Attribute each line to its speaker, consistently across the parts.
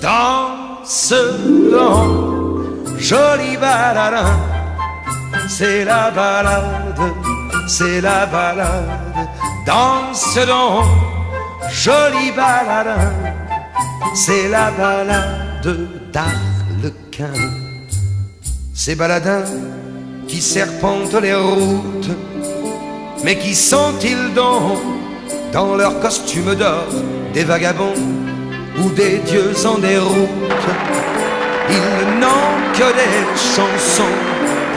Speaker 1: Danse donc, jolie balade, c'est la balade, c'est la balade. Danse donc, jolie balade, c'est la balade d'Arlequin. Ces baladins qui serpentent les routes, mais qui sont-ils donc dans leur costume d'or, des vagabonds ou des dieux en déroute? Ils n'ont que des chansons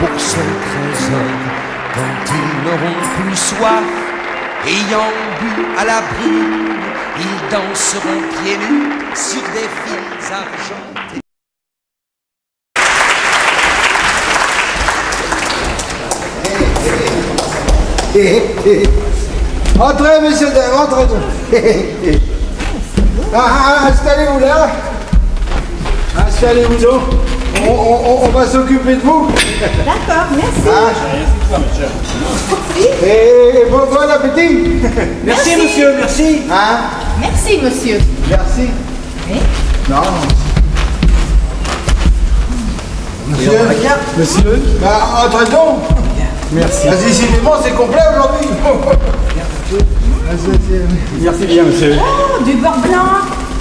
Speaker 1: pour ce trésor. Quand ils n'auront plus soif, ayant bu à la brune, ils danseront pieds nus sur des fils argentés.
Speaker 2: Entrez, monsieur, rentrez. Installez-vous là. Installez-vous donc. On va s'occuper de vous.
Speaker 3: D'accord, merci.
Speaker 2: Et bon appétit.
Speaker 3: Merci,
Speaker 2: monsieur, merci.
Speaker 3: Merci, monsieur.
Speaker 2: Merci.
Speaker 3: Oui.
Speaker 2: Non. Monsieur, entrez donc.
Speaker 4: Merci.
Speaker 2: Décidément, c'est complet aujourd'hui.
Speaker 4: Merci bien, monsieur.
Speaker 3: Oh, du beurre blanc.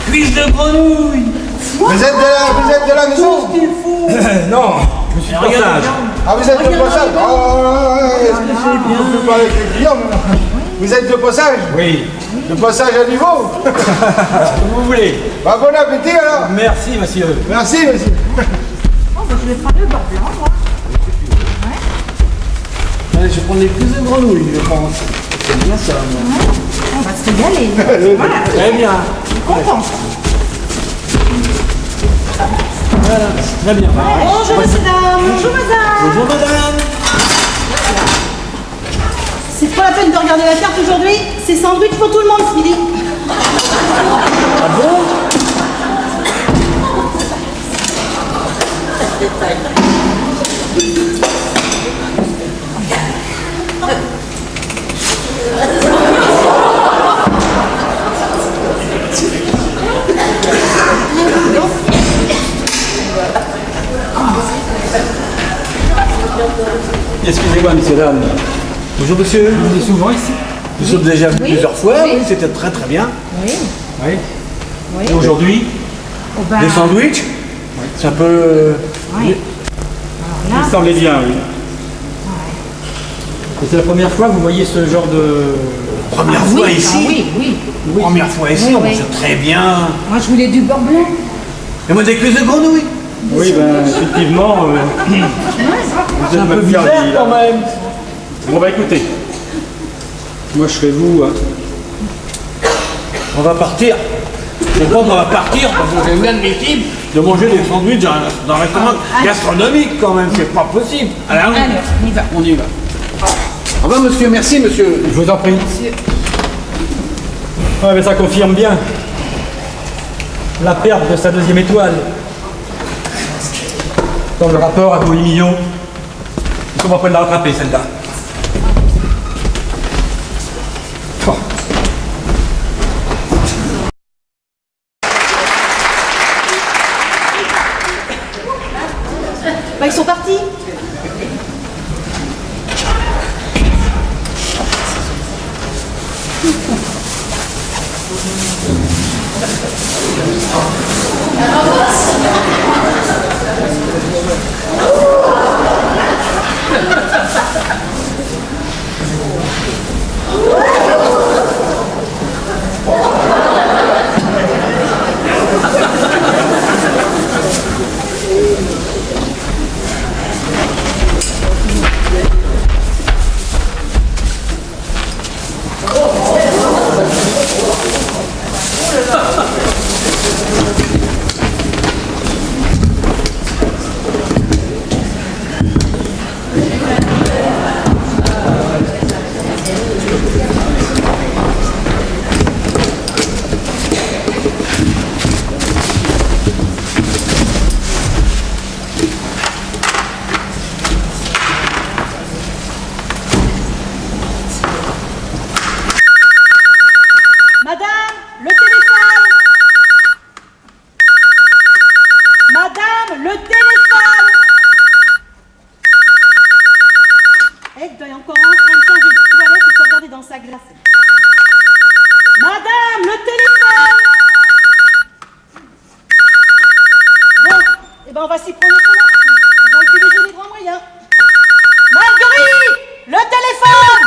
Speaker 4: Cuisse de grenouille.
Speaker 2: Vous êtes de la maison?
Speaker 4: Non, je suis de passage.
Speaker 2: Ah, vous êtes de passage? On peut parler avec les clients maintenant. Vous êtes de passage?
Speaker 4: Oui.
Speaker 2: De passage à niveau?
Speaker 4: Comme vous voulez.
Speaker 2: Bon appétit alors.
Speaker 4: Merci, monsieur.
Speaker 2: Merci, monsieur.
Speaker 3: Oh, bah, je vais prendre le beurre blanc, moi.
Speaker 4: Allez, je vais prendre les cuisses de grenouille, je pense. C'est bien ça, moi.
Speaker 3: Ouais. On va se régaler. Voilà.
Speaker 4: Très bien.
Speaker 3: Content.
Speaker 4: Voilà, très bien.
Speaker 3: Bonjour, monsieur, dame. Bonjour, madame.
Speaker 4: Bonjour, madame.
Speaker 3: C'est pas la peine de regarder la carte aujourd'hui. C'est sandwich pour tout le monde ce midi.
Speaker 4: Ah bon? Excusez-moi, messieurs, dames. Bonjour, monsieur. Vous venez souvent ici? Nous sommes déjà venus plusieurs fois. Oui, c'était très très bien.
Speaker 3: Oui.
Speaker 4: Oui.
Speaker 3: Oui.
Speaker 4: Et aujourd'hui,
Speaker 3: Oh, bah,
Speaker 4: des sandwichs. C'est un peu.
Speaker 3: oui. Alors là,
Speaker 4: Il semblait bien, oui. Et c'est la première fois que vous voyez ce genre de. Première
Speaker 3: oui,
Speaker 4: fois ici.
Speaker 3: oui, oui.
Speaker 4: Première fois ici,
Speaker 3: Oui,
Speaker 4: on
Speaker 3: oui.
Speaker 4: mange très bien.
Speaker 3: Moi, je voulais du beurre blanc.
Speaker 4: Et moi des cuisses de grenouille. Oui, ben effectivement, vous êtes un peu bizarre quand même. Bon bah écoutez, moi je serai vous. On va partir. Je pense qu'on va partir parce que j'ai bien l'habitude de manger des sandwichs dans un restaurant gastronomique quand même, c'est pas possible. Allez,
Speaker 3: on y va.
Speaker 4: on y va. Au revoir monsieur, merci monsieur. Je vous en prie. Ouais, mais ça confirme bien la perte de sa deuxième étoile dans le rapport à Bohemian. Il faut pas la rattraper celle-là. Oh.
Speaker 3: Bah, ils sont partis. ben on va s'y prendre autrement. On va utiliser les grands moyens. Marguerite, le téléphone!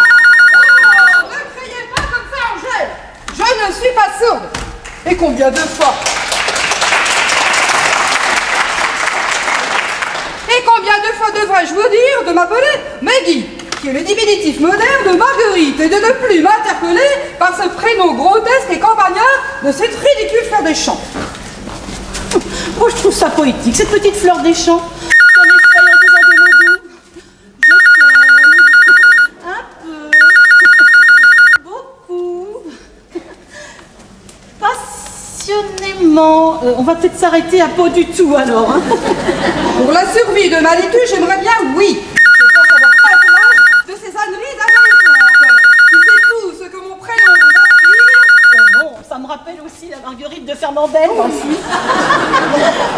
Speaker 5: Oh, ne criez pas comme ça, Angèle. Je ne suis pas sourde. Et combien de fois devrais-je vous dire de m'appeler Maggie, qui est le diminutif moderne de Marguerite, et de ne plus m'interpeller par ce prénom grotesque et campagnard de cette ridicule fleur des champs.
Speaker 3: Oh, je trouve ça poétique, cette petite fleur des champs. Qu'on essaye en disant des mots doux. Je t'aime. Un peu. Beaucoup. Passionnément. On va peut-être s'arrêter à pas du tout alors. Hein.
Speaker 5: Pour la survie de ma laitue, j'aimerais bien, oui. Je pense avoir pas l'âge de ces âneries adolescentes. Tu sais tout ce que mon prénom vous inspire.
Speaker 3: Oh non, ça me rappelle aussi la Marguerite de Fernandel, moi aussi.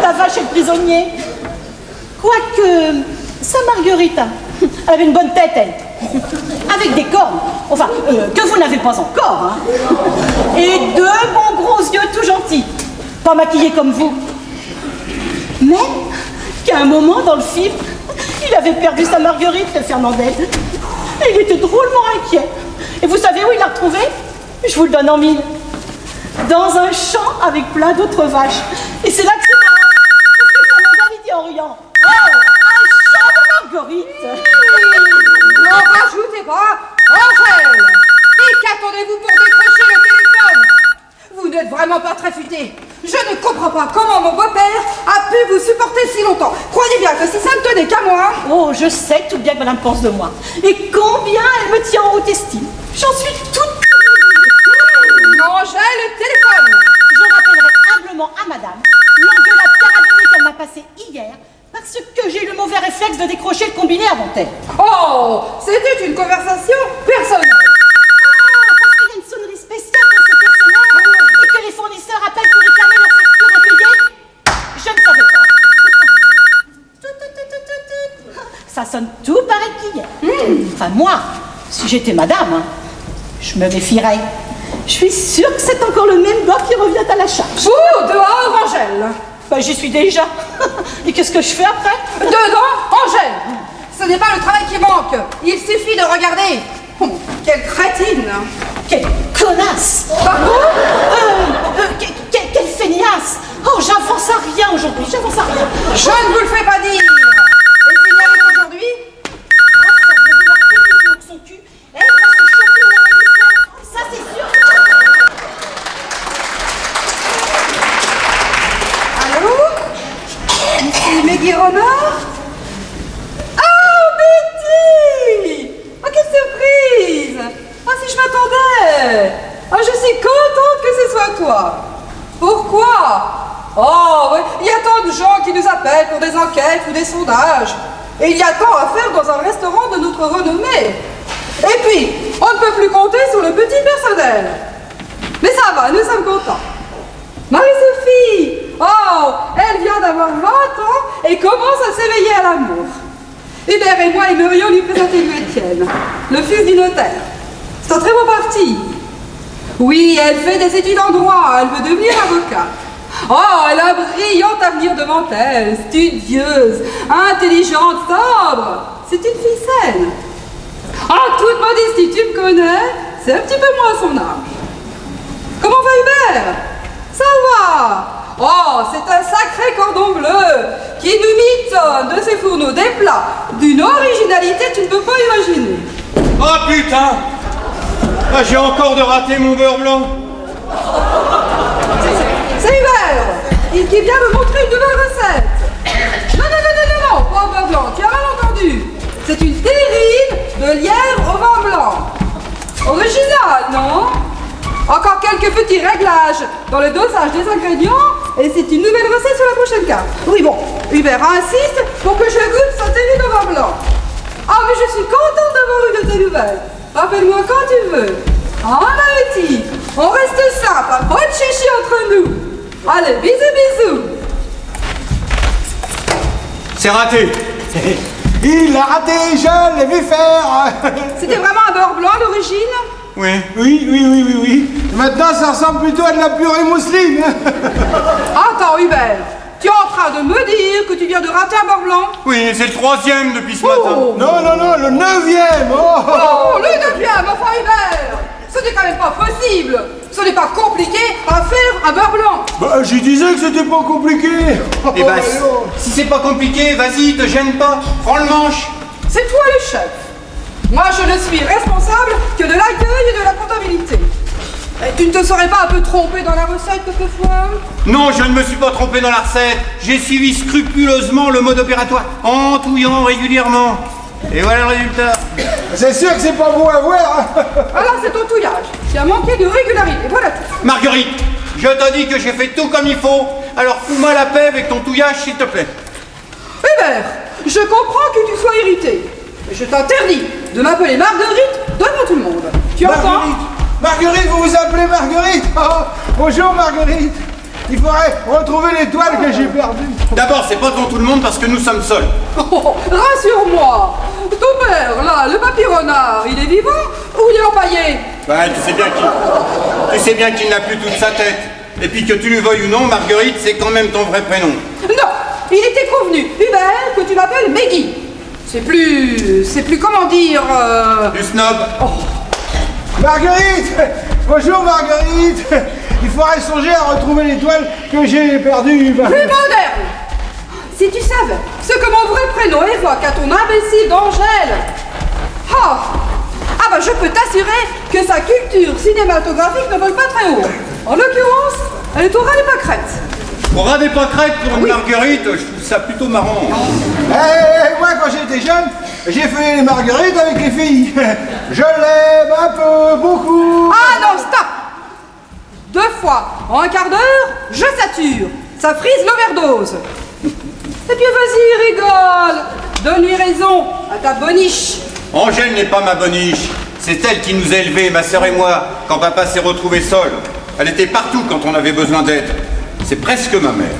Speaker 3: La vache et le prisonnier. Quoique, sa Marguerite, elle avait une bonne tête, elle. Avec des cornes. Enfin, que vous n'avez pas encore, hein. Et deux bons gros yeux tout gentils. Pas maquillés comme vous. Mais qu'à un moment dans le film, il avait perdu sa Marguerite, le Fernandel. Et il était drôlement inquiet. Et vous savez où il l'a retrouvée? Je vous le donne en mille. Dans un champ avec plein d'autres vaches. Et c'est là que c'est marrant. Parce que Fernandel, il dit en riant: oh, un champ de Marguerite.
Speaker 5: N'en rajoutez pas, Angèle. Et qu'attendez-vous pour décrocher le téléphone? Vous n'êtes vraiment pas très futé. Je ne comprends pas comment mon beau-père a pu vous supporter si longtemps. Croyez bien que si ça ne tenait qu'à moi...
Speaker 3: Oh, je sais tout bien que madame pense de moi. Et combien elle me tient en haute estime. J'en suis toute...
Speaker 5: Angèle, le téléphone.
Speaker 3: Je rappellerai humblement à madame l'engueulade carabinée qu'elle m'a passée hier parce que j'ai eu le mauvais réflexe de décrocher le combiné avant elle.
Speaker 5: Oh, c'était une conversation personnelle.
Speaker 3: Ah, parce qu'il y a une sonnerie spéciale dans ce personnel et que les fournisseurs appellent pour réclamer leurs factures impayées. Je ne savais pas. Ça sonne tout pareil qu'hier. Enfin, moi, si j'étais madame, hein, je me méfierais. Je suis sûre que c'est encore le même gars qui revient à la charge.
Speaker 5: Vous, dehors, Angèle.
Speaker 3: Ben, j'y suis déjà. Et qu'est-ce que je fais après?
Speaker 5: Dedans, Angèle. Ce n'est pas le travail qui manque. Il suffit de regarder. Oh, quelle crétine.
Speaker 3: Quelle connasse!
Speaker 5: Pardon?
Speaker 3: Quelle feignasse! Oh, j'avance à rien aujourd'hui, j'avance à rien.
Speaker 5: Je ne vous le fais pas dire. Et s'il y avait aujourd'hui?
Speaker 3: Ah, ça va vouloir péter plus haut que son cul. Elle va se choper une médecin. Ça, c'est sûr.
Speaker 5: Allô? Ici Maggie Renard? Oh, Betty! Oh, quelle surprise! Ah, si je m'attendais! Ah, je suis contente que ce soit toi! Pourquoi? Oh, oui, il y a tant de gens qui nous appellent pour des enquêtes ou des sondages. Et il y a tant à faire dans un restaurant de notre renommée. Et puis, on ne peut plus compter sur le petit personnel. Mais ça va, nous sommes contents. Marie-Sophie! Oh, elle vient d'avoir 20 ans et commence à s'éveiller à l'amour. Hubert et moi aimerions lui présenter Louis Étienne, le fils du notaire. C'est un très beau parti. Oui, elle fait des études en droit, elle veut devenir avocate. Oh, elle a un brillant avenir devant elle, studieuse, intelligente, sobre. C'est une fille saine. En toute modestie, tu me connais, c'est un petit peu moins son âge. Comment va Hubert? Ça va. Oh, c'est un sacré cordon bleu qui nous mitonne de ses fourneaux des plats d'une originalité que tu ne peux pas imaginer.
Speaker 6: Oh putain! Ah, j'ai encore de rater mon beurre blanc.
Speaker 5: C'est Hubert, il qui vient me montrer une nouvelle recette. Non, pas au beurre blanc, tu as mal entendu. C'est une terrine de lièvre au vin blanc. Original, non? Encore quelques petits réglages dans le dosage des ingrédients et c'est une nouvelle recette sur la prochaine carte. Oui, bon, Hubert insiste pour que je goûte sa terrine au vin blanc. Ah, mais je suis contente d'avoir eu de tes nouvelles. Rappelle-moi quand tu veux. En appétit. On reste simple, pas de chichi entre nous. Allez, bisous.
Speaker 6: C'est raté.
Speaker 2: Il l'a raté, je l'ai vu faire.
Speaker 5: C'était vraiment un beurre blanc à l'origine?
Speaker 6: Oui.
Speaker 2: Oui. Maintenant, ça ressemble plutôt à de la purée mousseline.
Speaker 5: Attends, Hubert, tu es en train de me dire que que tu viens de rater un beurre blanc?
Speaker 6: Oui, c'est le 3e depuis ce matin.
Speaker 2: Non, non, non, le 9e.
Speaker 5: Oh, le 9e, enfin Hubert! Ce n'est quand même pas possible! Ce n'est pas compliqué à faire un beurre blanc!
Speaker 2: Bah, je disais que c'était pas compliqué.
Speaker 6: Eh ben, si c'est pas compliqué, vas-y, te gêne pas. Prends le manche.
Speaker 5: C'est toi le chef. Moi, je ne suis responsable que de l'accueil et de la comptabilité. Et tu ne te serais pas un peu trompé dans la recette quelquefois?
Speaker 6: Non, je ne me suis pas trompé dans la recette. J'ai suivi scrupuleusement le mode opératoire, en touillant régulièrement. Et voilà le résultat.
Speaker 2: C'est sûr que c'est pas beau à voir.
Speaker 5: Alors c'est ton touillage qui a manqué de régularité, voilà tout.
Speaker 6: Marguerite, je te dis que j'ai fait tout comme il faut. Alors fous-moi la paix avec ton touillage, s'il te plaît.
Speaker 5: Hubert, je comprends que tu sois irrité. Mais je t'interdis de m'appeler Marguerite devant tout le monde. Tu entends?
Speaker 2: Marguerite, Marguerite, vous vous appelez Marguerite? Bonjour Marguerite. Il faudrait retrouver l'étoile que j'ai perdue.
Speaker 6: D'abord, c'est pas devant tout le monde parce que nous sommes seuls.
Speaker 5: Oh, rassure-moi, ton père, là, le papy renard, il est vivant ou il est empaillé?
Speaker 6: Ouais, tu sais bien qu'il n'a plus toute sa tête. Et puis que tu le veuilles ou non, Marguerite, c'est quand même ton vrai prénom.
Speaker 5: Non, il était convenu, Hubert, que tu m'appelles Meggy. C'est plus comment dire...
Speaker 6: Du snob.
Speaker 2: Marguerite. Bonjour Marguerite. Il faudrait songer à retrouver l'étoile que j'ai perdue.
Speaker 5: Plus moderne. Si tu savais ce que mon vrai prénom évoque à ton imbécile d'Angèle. Ah bah je peux t'assurer que sa culture cinématographique ne vole pas très haut. En l'occurrence, elle est au ras des pâquerettes.
Speaker 6: Au ras des pâquerettes pour une Marguerite, je trouve ça plutôt marrant.
Speaker 2: Moi, quand j'étais jeune, j'ai fait les marguerites avec les filles. Je l'aime un peu, beaucoup.
Speaker 5: Ah non, stop! 2 fois en un quart d'heure, je sature. Ça frise l'overdose. Et puis vas-y, rigole. Donne-lui raison à ta boniche.
Speaker 6: Angèle n'est pas ma boniche. C'est elle qui nous a élevés, ma sœur et moi, quand papa s'est retrouvé seul. Elle était partout quand on avait besoin d'aide. C'est presque ma mère.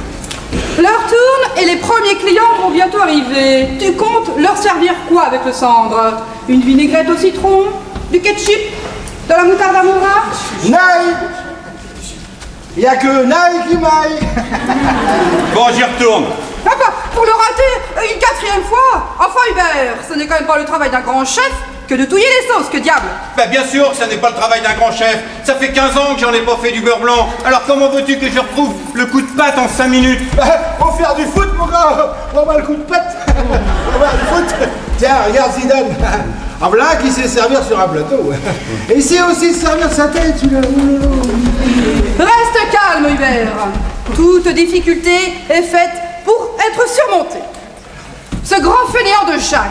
Speaker 5: L'heure tourne et les premiers clients vont bientôt arriver. Tu comptes leur servir quoi avec le cendre? Une vinaigrette au citron? Du ketchup? De la moutarde à moura?
Speaker 2: Naï. Il n'y a que Naï qui m'aille.
Speaker 6: Bon, j'y retourne.
Speaker 5: Ah bah, pour le rater une 4e fois? Enfin Hubert, ce n'est quand même pas le travail d'un grand chef que de touiller les sauces, que diable!
Speaker 6: Bah bien sûr que ça n'est pas le travail d'un grand chef. Ça fait 15 ans que j'en ai pas fait du beurre blanc. Alors comment veux-tu que je retrouve le coup de patte en 5 minutes?
Speaker 2: Pour faire du foot, mon gars. On va le coup de patte. On va le foot. Tiens, regarde Zidane. Un blanc qui sait servir sur un plateau. Et il sait aussi servir sa tête, celui-là.
Speaker 5: Reste calme Hubert. Toute difficulté est faite pour être surmontée. Ce grand fainéant de Jacques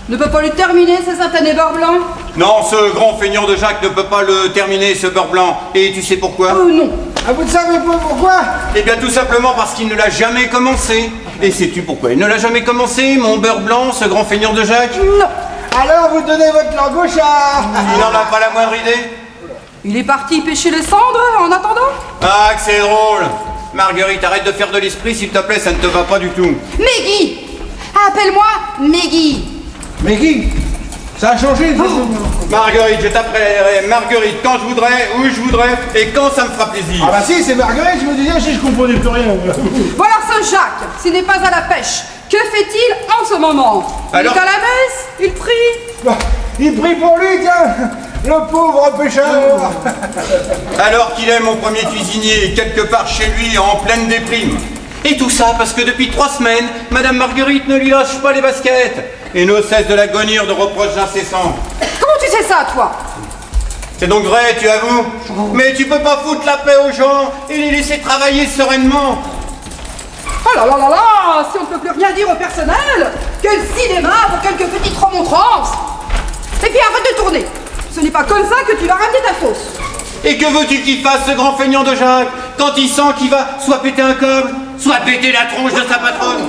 Speaker 5: ne peut pas le terminer, ce satané beurre blanc?
Speaker 6: Non, ce grand feignant de Jacques ne peut pas le terminer, ce beurre blanc. Et tu sais pourquoi?
Speaker 5: Non.
Speaker 2: Ah, vous ne savez pas pourquoi?
Speaker 6: Eh bien tout simplement parce qu'il ne l'a jamais commencé. Et sais-tu pourquoi il ne l'a jamais commencé, mon beurre blanc, ce grand feignant de Jacques?
Speaker 5: Non.
Speaker 2: Alors vous donnez votre langue au chat.
Speaker 6: Il n'en a pas la moindre idée?
Speaker 5: Il est parti pêcher les cendres en attendant?
Speaker 6: Ah, que c'est drôle. Marguerite, arrête de faire de l'esprit, s'il te plaît, ça ne te va pas du tout.
Speaker 5: Meggy! Appelle-moi Meggy!
Speaker 2: Meggy, ça a changé.
Speaker 6: Marguerite, je t'appellerai Marguerite quand je voudrais, où je voudrais et quand ça me fera plaisir.
Speaker 2: Ah bah si, c'est Marguerite, je me disais si je comprenais plus rien.
Speaker 5: Voilà ce Jacques, s'il n'est pas à la pêche, que fait-il en ce moment?
Speaker 6: Alors
Speaker 5: Il est à la messe, il prie.
Speaker 2: Bah, il prie pour lui, tiens, le pauvre pêcheur.
Speaker 6: Alors qu'il est mon premier cuisinier, quelque part chez lui, en pleine déprime. Et tout ça parce que depuis 3 semaines, Madame Marguerite ne lui lâche pas les baskets et ne cesse de l'agonir de reproches incessants.
Speaker 5: Comment tu sais ça, toi?
Speaker 6: C'est donc vrai, tu avoues? Mais tu peux pas foutre la paix aux gens et les laisser travailler sereinement.
Speaker 5: Oh là là là là, si on ne peut plus rien dire au personnel, que le cinéma pour quelques petites remontrances. Et puis arrête de tourner. Ce n'est pas comme ça que tu vas ramener ta sauce.
Speaker 6: Et que veux-tu qu'il fasse, ce grand feignant de Jacques, quand il sent qu'il va soit péter un câble, soit péter la tronche de sa patronne?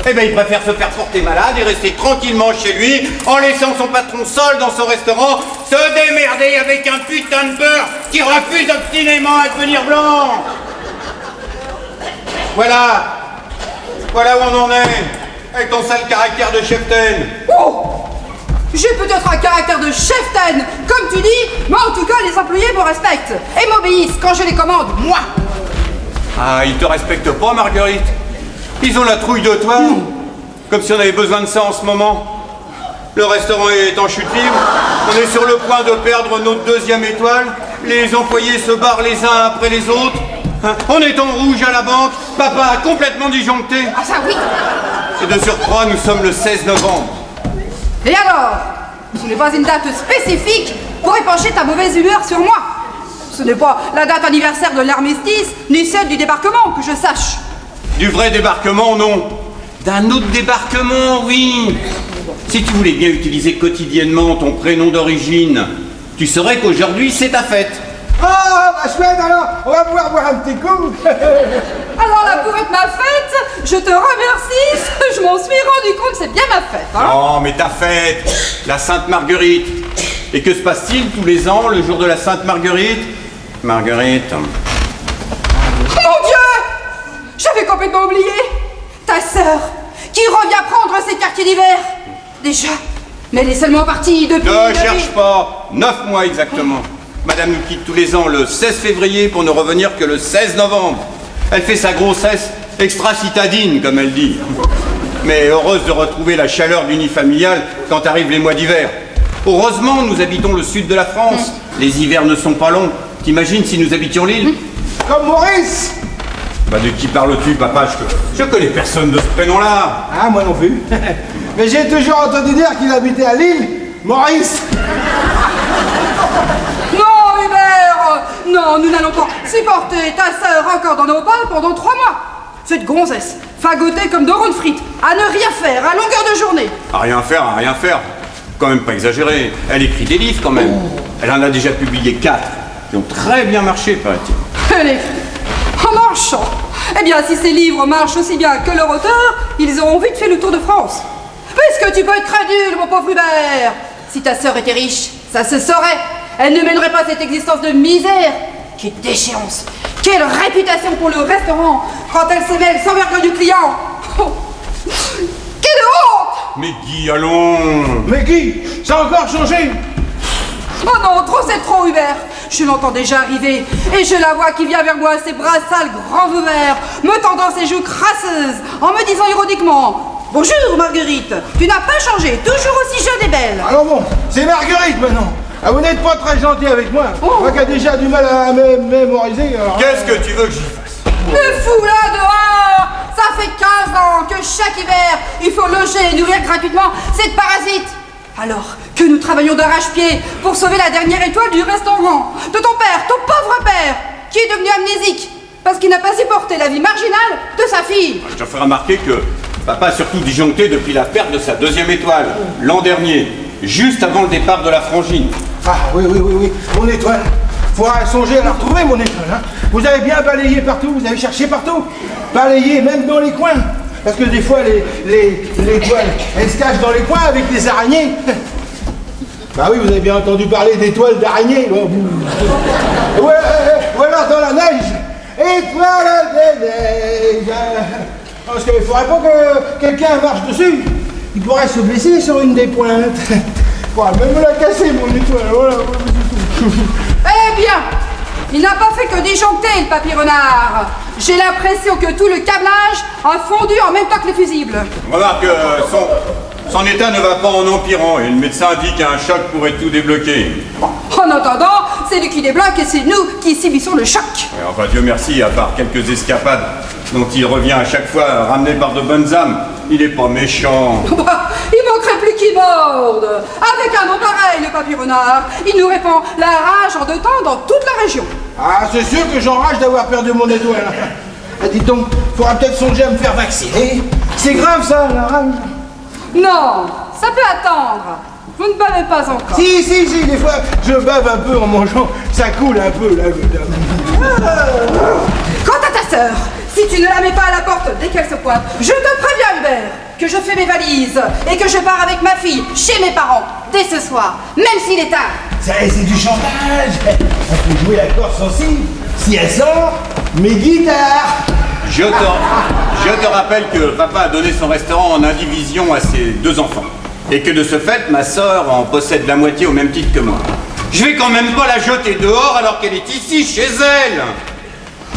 Speaker 6: Eh bien, il préfère se faire porter malade et rester tranquillement chez lui, en laissant son patron seul dans son restaurant, se démerder avec un putain de beurre qui refuse obstinément à devenir blanc. Voilà. Voilà où on en est, avec ton sale caractère de cheftaine.
Speaker 5: Oh! J'ai peut-être un caractère de cheftaine, comme tu dis, mais en tout cas, les employés me respectent et m'obéissent quand je les commande, moi.
Speaker 6: Ah, il te respecte pas, Marguerite? Ils ont la trouille de toi. Comme si on avait besoin de ça en ce moment. Le restaurant est en chute libre. On est sur le point de perdre notre 2e étoile. Les employés se barrent les uns après les autres. On est en rouge à la banque. Papa a complètement disjoncté.
Speaker 5: Ah ça oui.
Speaker 6: Et de surcroît, nous sommes le 16 novembre.
Speaker 5: Et alors? Ce n'est pas une date spécifique pour épancher ta mauvaise humeur sur moi. Ce n'est pas la date anniversaire de l'armistice, ni celle du débarquement, que je sache.
Speaker 6: Du vrai débarquement, non. D'un autre débarquement, oui. Si tu voulais bien utiliser quotidiennement ton prénom d'origine, tu saurais qu'aujourd'hui, c'est ta fête.
Speaker 2: Ah, bah chouette, alors, on va pouvoir boire un petit coup.
Speaker 5: Alors là, pour être ma fête, je te remercie, je m'en suis rendu compte, c'est bien ma fête. Hein?
Speaker 6: Non, mais ta fête, la Sainte Marguerite. Et que se passe-t-il tous les ans, le jour de la Sainte Marguerite? Marguerite.
Speaker 5: Mon Dieu! J'avais complètement oublié. Ta sœur, qui revient prendre ses quartiers d'hiver. Déjà, mais elle est seulement partie depuis...
Speaker 6: Ne cherche pas, 9 mois exactement. Madame nous quitte tous les ans le 16 février pour ne revenir que le 16 novembre. Elle fait sa grossesse extra-citadine, comme elle dit. Mais heureuse de retrouver la chaleur d'unifamilial quand arrivent les mois d'hiver. Heureusement, nous habitons le sud de la France. Les hivers ne sont pas longs. T'imagines si nous habitions l'île?
Speaker 2: Comme Maurice.
Speaker 6: Bah de qui parles-tu, papa? Je connais personne de ce prénom-là.
Speaker 2: Ah, moi non plus. Mais j'ai toujours entendu dire qu'il habitait à Lille, Maurice.
Speaker 5: Non, Hubert! Non, nous n'allons pas supporter ta sœur encore dans nos bas pendant 3 mois. Cette gonzesse, fagotée comme de rondes frites, à ne rien faire, à longueur de journée.
Speaker 6: À rien faire, à rien faire. Quand même pas exagéré. Elle écrit des livres quand même. Elle en a déjà publié 4 qui ont très bien marché, paraît-il.
Speaker 5: Elle écrit en marchant. Eh bien, si ces livres marchent aussi bien que leur auteur, ils auront vite fait le tour de France. Puisque tu peux être crédule, mon pauvre Hubert. Si ta sœur était riche, ça se saurait. Elle ne mènerait pas cette existence de misère. Quelle déchéance. Quelle réputation pour le restaurant quand elle se mêle sans vergogne du client. Oh. Quelle honte!
Speaker 6: Mais Guy, allons!
Speaker 2: Mais Guy, ça a encore changé.
Speaker 5: Oh non, trop c'est trop, Hubert. Je l'entends déjà arriver, et je la vois qui vient vers moi, ses bras sales, grands ouverts, me tendant ses joues crasseuses, en me disant ironiquement: bonjour, Marguerite, tu n'as pas changé, toujours aussi jeune et belle.
Speaker 2: Alors bon, c'est Marguerite maintenant. Ah, vous n'êtes pas très gentil avec moi.
Speaker 5: Oh.
Speaker 2: Moi qui a déjà du mal à mémoriser. Alors,
Speaker 6: Qu'est-ce que tu veux que j'y fasse?
Speaker 5: Le fou là dehors! Ça fait 15 ans que chaque hiver, il faut loger et nourrir gratuitement cette parasite. Alors que nous travaillons d'arrache-pied pour sauver la dernière étoile du restaurant de ton père, ton pauvre père, qui est devenu amnésique parce qu'il n'a pas supporté la vie marginale de sa fille.
Speaker 6: Je te ferai remarquer que papa a surtout disjoncté depuis la perte de sa 2e étoile, l'an dernier, juste avant le départ de la frangine.
Speaker 2: Ah oui, mon étoile. Faudra songer à la retrouver, mon étoile. Hein. Vous avez bien balayé partout, vous avez cherché partout. Balayé même dans les coins. Parce que des fois, les étoiles, elles se cachent dans les coins avec des araignées. Bah oui, vous avez bien entendu parler d'étoiles d'araignées. Ou alors dans la neige. Étoiles de neige. Parce qu'il ne faudrait pas que quelqu'un marche dessus. Il pourrait se blesser sur une des pointes. Il pourrait même me la casser, mon étoile. Voilà.
Speaker 5: Eh bien, il n'a pas fait que disjoncter le papy renard. J'ai l'impression que tout le câblage a fondu en même temps que les fusibles.
Speaker 6: Remarque, son état ne va pas en empirant et le médecin dit qu'un choc pourrait tout débloquer.
Speaker 5: En attendant, c'est lui qui débloque et c'est nous qui subissons le choc.
Speaker 6: Ouais, enfin, Dieu merci, à part quelques escapades dont il revient à chaque fois ramené par de bonnes âmes, il est pas méchant.
Speaker 5: Il manquerait plus qu'il morde. Avec un nom pareil, le papy renard, il nous répand la rage en 2 temps dans toute la région.
Speaker 2: Ah, c'est sûr que j'enrage d'avoir perdu mon étoile. Ah, dites donc, faudra peut-être songer à me faire vacciner. C'est grave ça, la rage.
Speaker 5: Non, ça peut attendre. Vous ne bavez pas encore.
Speaker 2: Si, des fois, je bave un peu en mangeant, ça coule un peu, là.
Speaker 5: Quant à ta sœur, si tu ne la mets pas à la porte dès qu'elle se pointe, je te préviens, Hubert, que je fais mes valises et que je pars avec ma fille chez mes parents dès ce soir, même s'il est tard.
Speaker 2: C'est du chantage. On peut jouer la Corse aussi. Si elle sort, mes guitares.
Speaker 6: Je te rappelle que papa a donné son restaurant en indivision à ses 2 enfants. Et que de ce fait, ma sœur en possède la moitié au même titre que moi. Je vais quand même pas la jeter dehors alors qu'elle est ici, chez elle.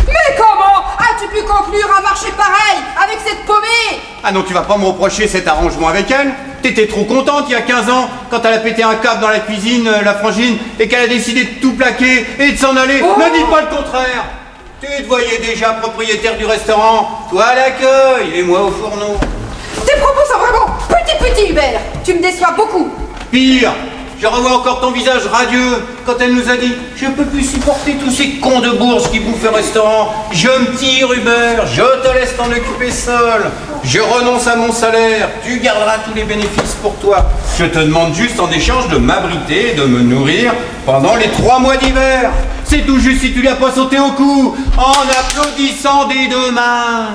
Speaker 5: Mais comment as-tu pu conclure un marché pareil avec cette paumée?
Speaker 6: Ah non, tu vas pas me reprocher cet arrangement avec elle? T'étais trop contente il y a 15 ans, quand elle a pété un câble dans la cuisine, la frangine, et qu'elle a décidé de tout plaquer et de s'en aller.
Speaker 5: Oh.
Speaker 6: Ne dis pas le contraire. Tu te voyais déjà propriétaire du restaurant, toi à l'accueil et moi au fourneau.
Speaker 5: Tes propos sont vraiment petits, Hubert. Tu me déçois beaucoup.
Speaker 6: Pire, je revois encore ton visage radieux quand elle nous a dit « Je peux plus supporter tous ces cons de bourges qui bouffent le restaurant. Je me tire, Hubert, je te laisse t'en occuper seul. Je renonce à mon salaire, tu garderas tous les bénéfices pour toi. Je te demande juste en échange de m'abriter et de me nourrir pendant les 3 mois d'hiver. C'est tout juste si tu lui as pas sauté au cou en applaudissant des 2 mains. »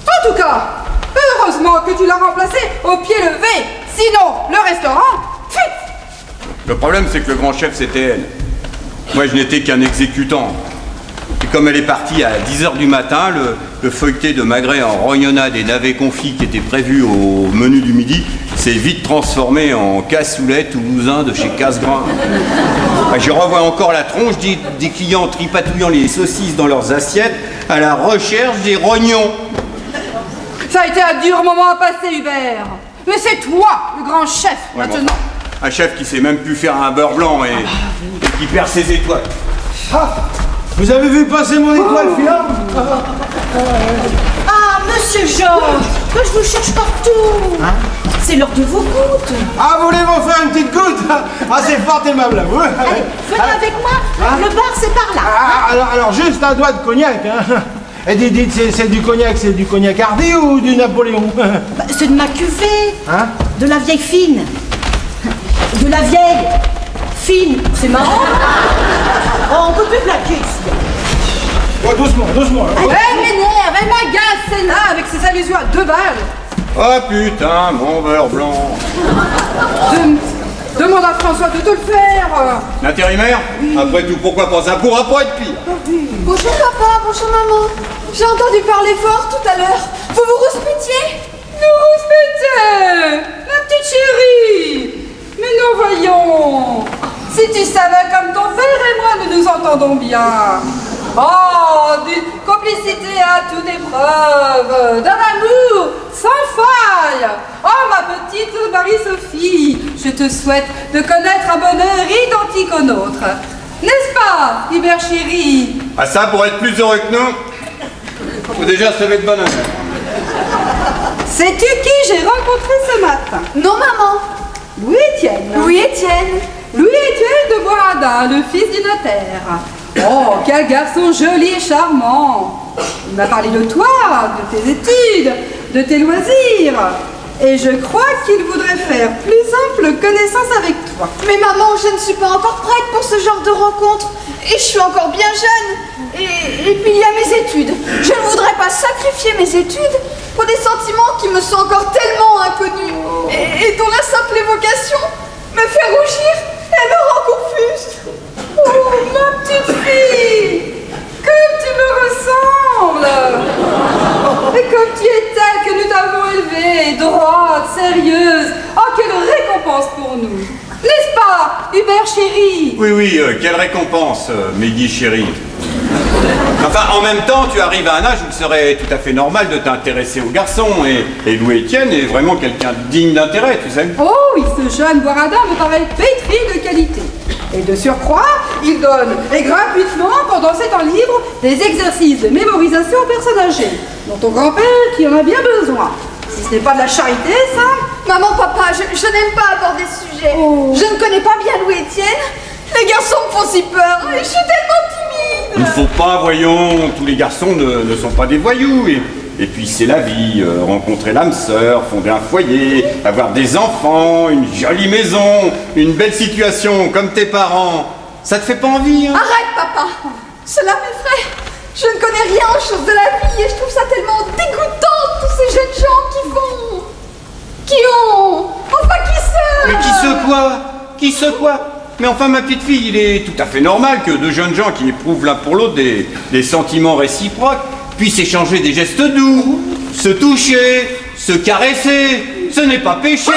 Speaker 5: En tout cas, heureusement que tu l'as remplacé au pied levé. Sinon, le restaurant, fuit.
Speaker 6: Le problème, c'est que le grand chef, c'était elle. Moi, je n'étais qu'un exécutant. Et comme elle est partie à 10h du matin, le feuilleté de magret en rognonnade et navets confits qui était prévu au menu du midi s'est vite transformé en cassoulet toulousain de chez Cassegrain. Je revois encore la tronche des clients tripatouillant les saucisses dans leurs assiettes à la recherche des rognons.
Speaker 5: Ça a été un dur moment à passer, Hubert. Mais c'est toi, le grand chef,
Speaker 6: Ouais,
Speaker 5: maintenant.
Speaker 6: Un chef qui sait même plus faire un beurre blanc et qui perd ses étoiles.
Speaker 2: Ah, vous avez vu passer mon étoile filante?
Speaker 3: Ah, monsieur Georges, que je vous cherche partout. C'est l'heure de vos gouttes.
Speaker 2: Ah, voulez-vous faire une petite goutte? Ah, c'est fort aimable à vous.
Speaker 3: Allez, venez avec moi. Le bar, c'est par là.
Speaker 2: Alors, juste un doigt de cognac. Hein. Et dites, c'est du cognac Hardy ou du Napoléon?
Speaker 3: Bah, c'est de ma cuvée.
Speaker 2: Hein?
Speaker 3: De la vieille fine. De la vieille fine. C'est marrant. Oh, on peut plus plaquer ici.
Speaker 2: Oh, doucement.
Speaker 5: Elle m'énerve, elle m'agace, celle-là, avec ses allusions à 2 balles.
Speaker 6: Oh putain, mon beurre blanc.
Speaker 5: Demande à François de te le faire.
Speaker 6: L'intérimaire? Après tout, pourquoi pas? Ça pourra pas être pire.
Speaker 7: Bonjour papa, bonjour maman. J'ai entendu parler fort tout à l'heure. Vous vous rouspétiez?
Speaker 5: Nous rouspétais, ma petite chérie. Mais nous voyons. Si tu savais comme ton père et moi nous nous entendons bien. Oh, d'une complicité à toute épreuve, d'un amour sans faille. Oh, ma petite Marie-Sophie, je te souhaite de connaître un bonheur identique au nôtre. N'est-ce pas, Hubert chéri?
Speaker 6: Ah ça, pour être plus heureux que nous, faut déjà se lever de bonne heure.
Speaker 5: Sais-tu qui j'ai rencontré ce matin?
Speaker 7: Non maman.
Speaker 5: Louis-Étienne.
Speaker 7: Louis-Étienne.
Speaker 5: Louis-Étienne de Boisradin, le fils du notaire. Oh, quel garçon joli et charmant. Il m'a parlé de toi, de tes études, de tes loisirs. Et je crois qu'il voudrait faire plus ample connaissance avec toi.
Speaker 7: Mais maman, je ne suis pas encore prête pour ce genre de rencontre. Et je suis encore bien jeune. Et puis il y a mes études. Je ne voudrais pas sacrifier mes études pour des sentiments qui me sont encore tellement inconnus. Et dont la simple évocation me fait rougir et me rend confuse.
Speaker 5: Oh, ma petite fille, comme tu me ressembles. Et comme tu es telle que nous t'avons élevée, droite, sérieuse. Oh, quelle récompense pour nous. N'est-ce pas, Hubert chéri?
Speaker 6: Oui, quelle récompense, Meggy chérie. Enfin, en même temps, tu arrives à un âge où il serait tout à fait normal de t'intéresser aux garçons. Et Louis-Étienne est vraiment quelqu'un digne d'intérêt, tu sais.
Speaker 5: Oh oui, ce jeune Boisradin me paraît pétri de qualité. Et de surcroît, il donne, et gratuitement, pendant ses temps libres, des exercices de mémorisation aux personnes âgées, dont ton grand-père qui en a bien besoin. Si ce n'est pas de la charité, ça?
Speaker 7: Maman, papa, je n'aime pas aborder ce sujet.
Speaker 5: Oh.
Speaker 7: Je ne connais pas bien Louis-Étienne. Les garçons me font si peur. Et je suis tellement timide.
Speaker 6: Il ne faut pas, voyons, tous les garçons ne sont pas des voyous. Et puis c'est la vie, rencontrer l'âme sœur, fonder un foyer, avoir des enfants, une jolie maison, une belle situation comme tes parents. Ça te fait pas envie, hein?
Speaker 7: Arrête, papa. Cela m'effraie. Je ne connais rien aux choses de la vie et je trouve ça tellement dégoûtant, tous ces jeunes gens qui ont... Enfin, qui se...
Speaker 6: Mais qui se quoi? Mais enfin, ma petite fille, il est tout à fait normal que 2 jeunes gens qui éprouvent l'un pour l'autre des sentiments réciproques puissent échanger des gestes doux, se toucher, se caresser. Ce n'est pas péché.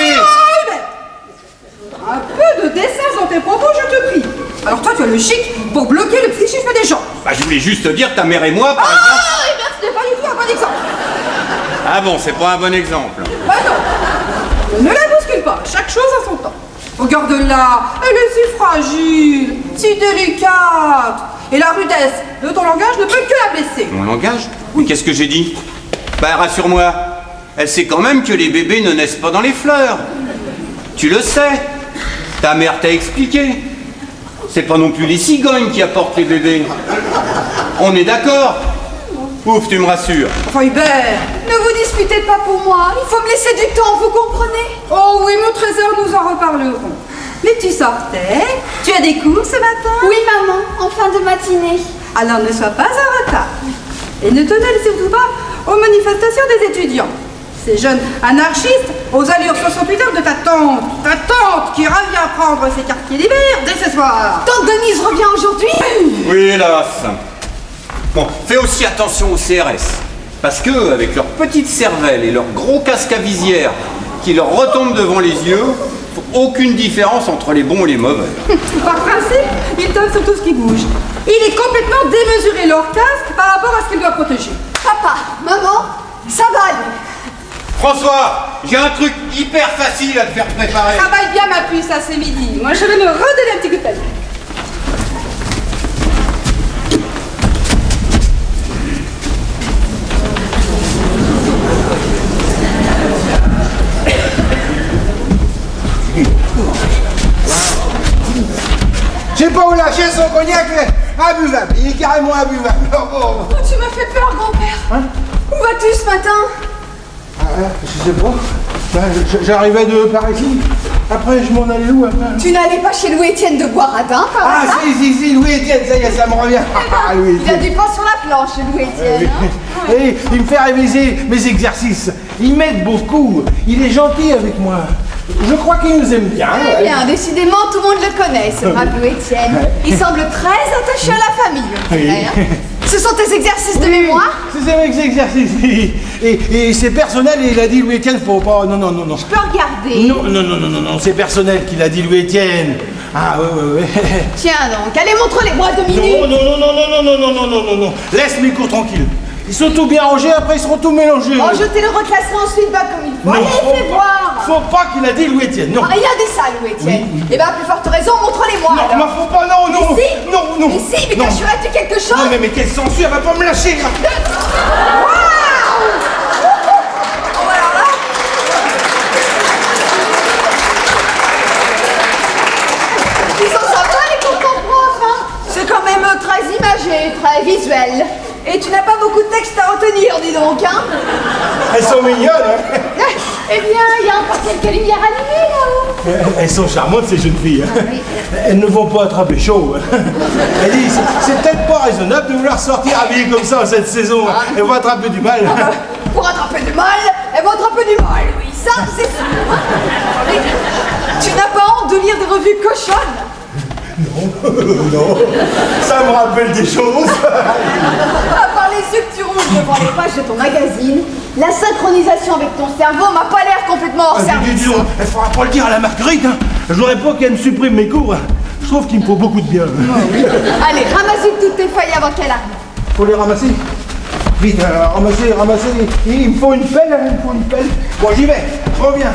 Speaker 5: Un peu de décence dans tes propos, je te prie. Alors toi, tu as le chic pour bloquer le psychisme des gens.
Speaker 6: Bah, je voulais juste te dire, ta mère et moi, par
Speaker 5: Ah,
Speaker 6: exemple...
Speaker 5: eh bien, ce n'est pas du tout un bon exemple.
Speaker 6: Ah bon, c'est pas un bon exemple.
Speaker 5: Bah non, ne la bouscule pas, chaque chose a son temps. Regarde-la, elle est si fragile, si délicate. Et la rudesse de ton langage ne peut que la blesser.
Speaker 6: Mon langage? Oui. Qu'est-ce que j'ai dit? Bah, rassure-moi, elle sait quand même que les bébés ne naissent pas dans les fleurs. Tu le sais. Ta mère t'a expliqué. C'est pas non plus les cigognes qui apportent les bébés. On est d'accord? Ouf, tu me rassures.
Speaker 5: Enfin, Hubert.
Speaker 7: Ne vous disputez pas pour moi, il faut me laisser du temps, vous comprenez?
Speaker 5: Oh oui, mon trésor, nous en reparlerons. Mais tu sortais, tu as des cours ce matin?
Speaker 7: Oui, maman, en fin de matinée.
Speaker 5: Alors ne sois pas en retard. Et ne te mêle surtout pas aux manifestations des étudiants. Ces jeunes anarchistes aux allures sociopédales de ta tante qui revient prendre ses quartiers d'hiver dès ce soir.
Speaker 7: Tante Denise revient aujourd'hui?
Speaker 6: Oui, hélas. Bon, fais aussi attention aux CRS. Parce que, avec leur petite cervelle et leur gros casque à visière qui leur retombent devant les yeux, aucune différence entre les bons et les mauvais.
Speaker 5: Par principe, ils tombent sur tout ce qui bouge. Il est complètement démesuré leur casque par rapport à ce qu'il doit protéger.
Speaker 7: Papa, maman, ça va aller.
Speaker 6: François, j'ai un truc hyper facile à te faire préparer.
Speaker 5: Travaille bien ma puce, ça c'est midi. Moi je vais me redonner un petit coup de pelle.
Speaker 2: Je sais pas où lâcher son cognac, mais imbuvable. Il est carrément imbuvable. Oh.
Speaker 7: Oh, tu m'as fait peur, grand-père.
Speaker 2: Hein?
Speaker 7: Où vas-tu ce matin?
Speaker 2: Je sais pas. Ben, j'arrivais de par ici. Après, je m'en allais où après?
Speaker 7: Tu n'allais pas chez Louis-Étienne de Boisradin, par
Speaker 2: Ah,
Speaker 7: hasard?
Speaker 2: si, Louis-Étienne, ça y est, ça me revient. Ah,
Speaker 7: Il y a
Speaker 2: Louis-Étienne.
Speaker 7: du pain sur la planche chez Louis-Étienne. hein.
Speaker 2: Et il me fait réviser mes exercices. Il m'aide beaucoup. Il est gentil avec moi. Je crois qu'il nous aime bien.
Speaker 7: Eh bien, décidément, tout le monde le connaît, ce brave Louis-Étienne. Il semble très attaché à la famille, on dirait, hein. Ce sont tes exercices de mémoire?
Speaker 2: C'est mes exercices. Et c'est personnel, et il a dit Louis-Étienne, faut pas. Non.
Speaker 7: Je peux regarder.
Speaker 2: Non, c'est personnel qu'il a dit Louis-Étienne. Ah, ouais.
Speaker 7: Tiens donc, allez, montre-les-moi 2 minutes.
Speaker 2: Non. Laisse mes cours tranquilles. Ils sont tout bien rangés, après ils seront tout mélangés.
Speaker 7: Oh, je te le reclasserai ensuite bas comme il faut. Allez, fais voir.
Speaker 2: Faut pas qu'il a dit Louis-Étienne, non.
Speaker 7: Regardez ça, Louis-Étienne. Eh bien, à plus forte raison, montre-les-moi.
Speaker 2: Non,
Speaker 7: alors.
Speaker 2: faut pas, non.
Speaker 7: Mais si, mais
Speaker 2: Non.
Speaker 7: cacherais-tu quelque chose?
Speaker 2: Non, mais quelle censure, elle va pas me lâcher.
Speaker 7: Waouh! Oh, alors là. Ils sont sympas, les cours de ton prof, hein? C'est quand même très imagé, très visuel. Et tu n'as pas beaucoup de texte à retenir, dis donc, hein?
Speaker 2: Elles sont mignonnes, hein.
Speaker 7: Eh bien, il y a encore quelques lumières allumées là-haut.
Speaker 2: Elles sont charmantes, ces jeunes filles.
Speaker 7: Ah oui.
Speaker 2: Elles ne vont pas attraper chaud. Elle dit, c'est peut-être pas raisonnable de vouloir sortir habillée comme ça en cette saison. Elles vont attraper du mal.
Speaker 7: Pour attraper du mal, elles vont attraper du mal, oui, ça c'est sûr. Mais tu n'as pas honte de lire des revues cochonnes?
Speaker 2: Non, ça me rappelle des choses.
Speaker 7: À part les yeux que tu rouges devant les pages de ton magazine, la synchronisation avec ton cerveau m'a pas l'air complètement hors service.
Speaker 2: Dis donc, il faudra pas le dire à la Marguerite. Hein. Je voudrais pas qu'elle me supprime mes cours. Je trouve qu'il me faut beaucoup de bien.
Speaker 7: Allez, ramasse toutes tes feuilles avant qu'elle arrive.
Speaker 2: Faut les ramasser. Vite, ramasser. Il me faut une pelle, Bon, j'y vais, je reviens.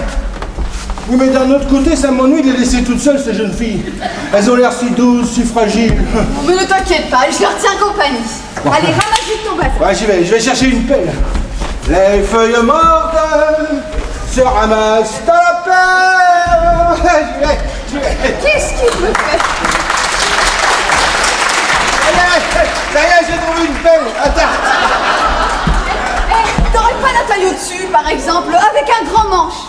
Speaker 2: Oui, mais d'un autre côté, ça m'ennuie de les laisser toutes seules, ces jeunes filles. Elles ont l'air si douces, si fragiles.
Speaker 7: Mais ne t'inquiète pas, je leur tiens compagnie. Allez, ramasse vite ton bazar.
Speaker 2: Ouais, j'y vais, je vais chercher une pelle. Les feuilles mortes se ramassent à la pelle. J'y vais.
Speaker 7: Qu'est-ce qu'il me fait?
Speaker 2: Ça y est, j'ai trouvé une pelle. Attends.
Speaker 7: T'aurais pas la taille au-dessus, par exemple, avec un grand manche?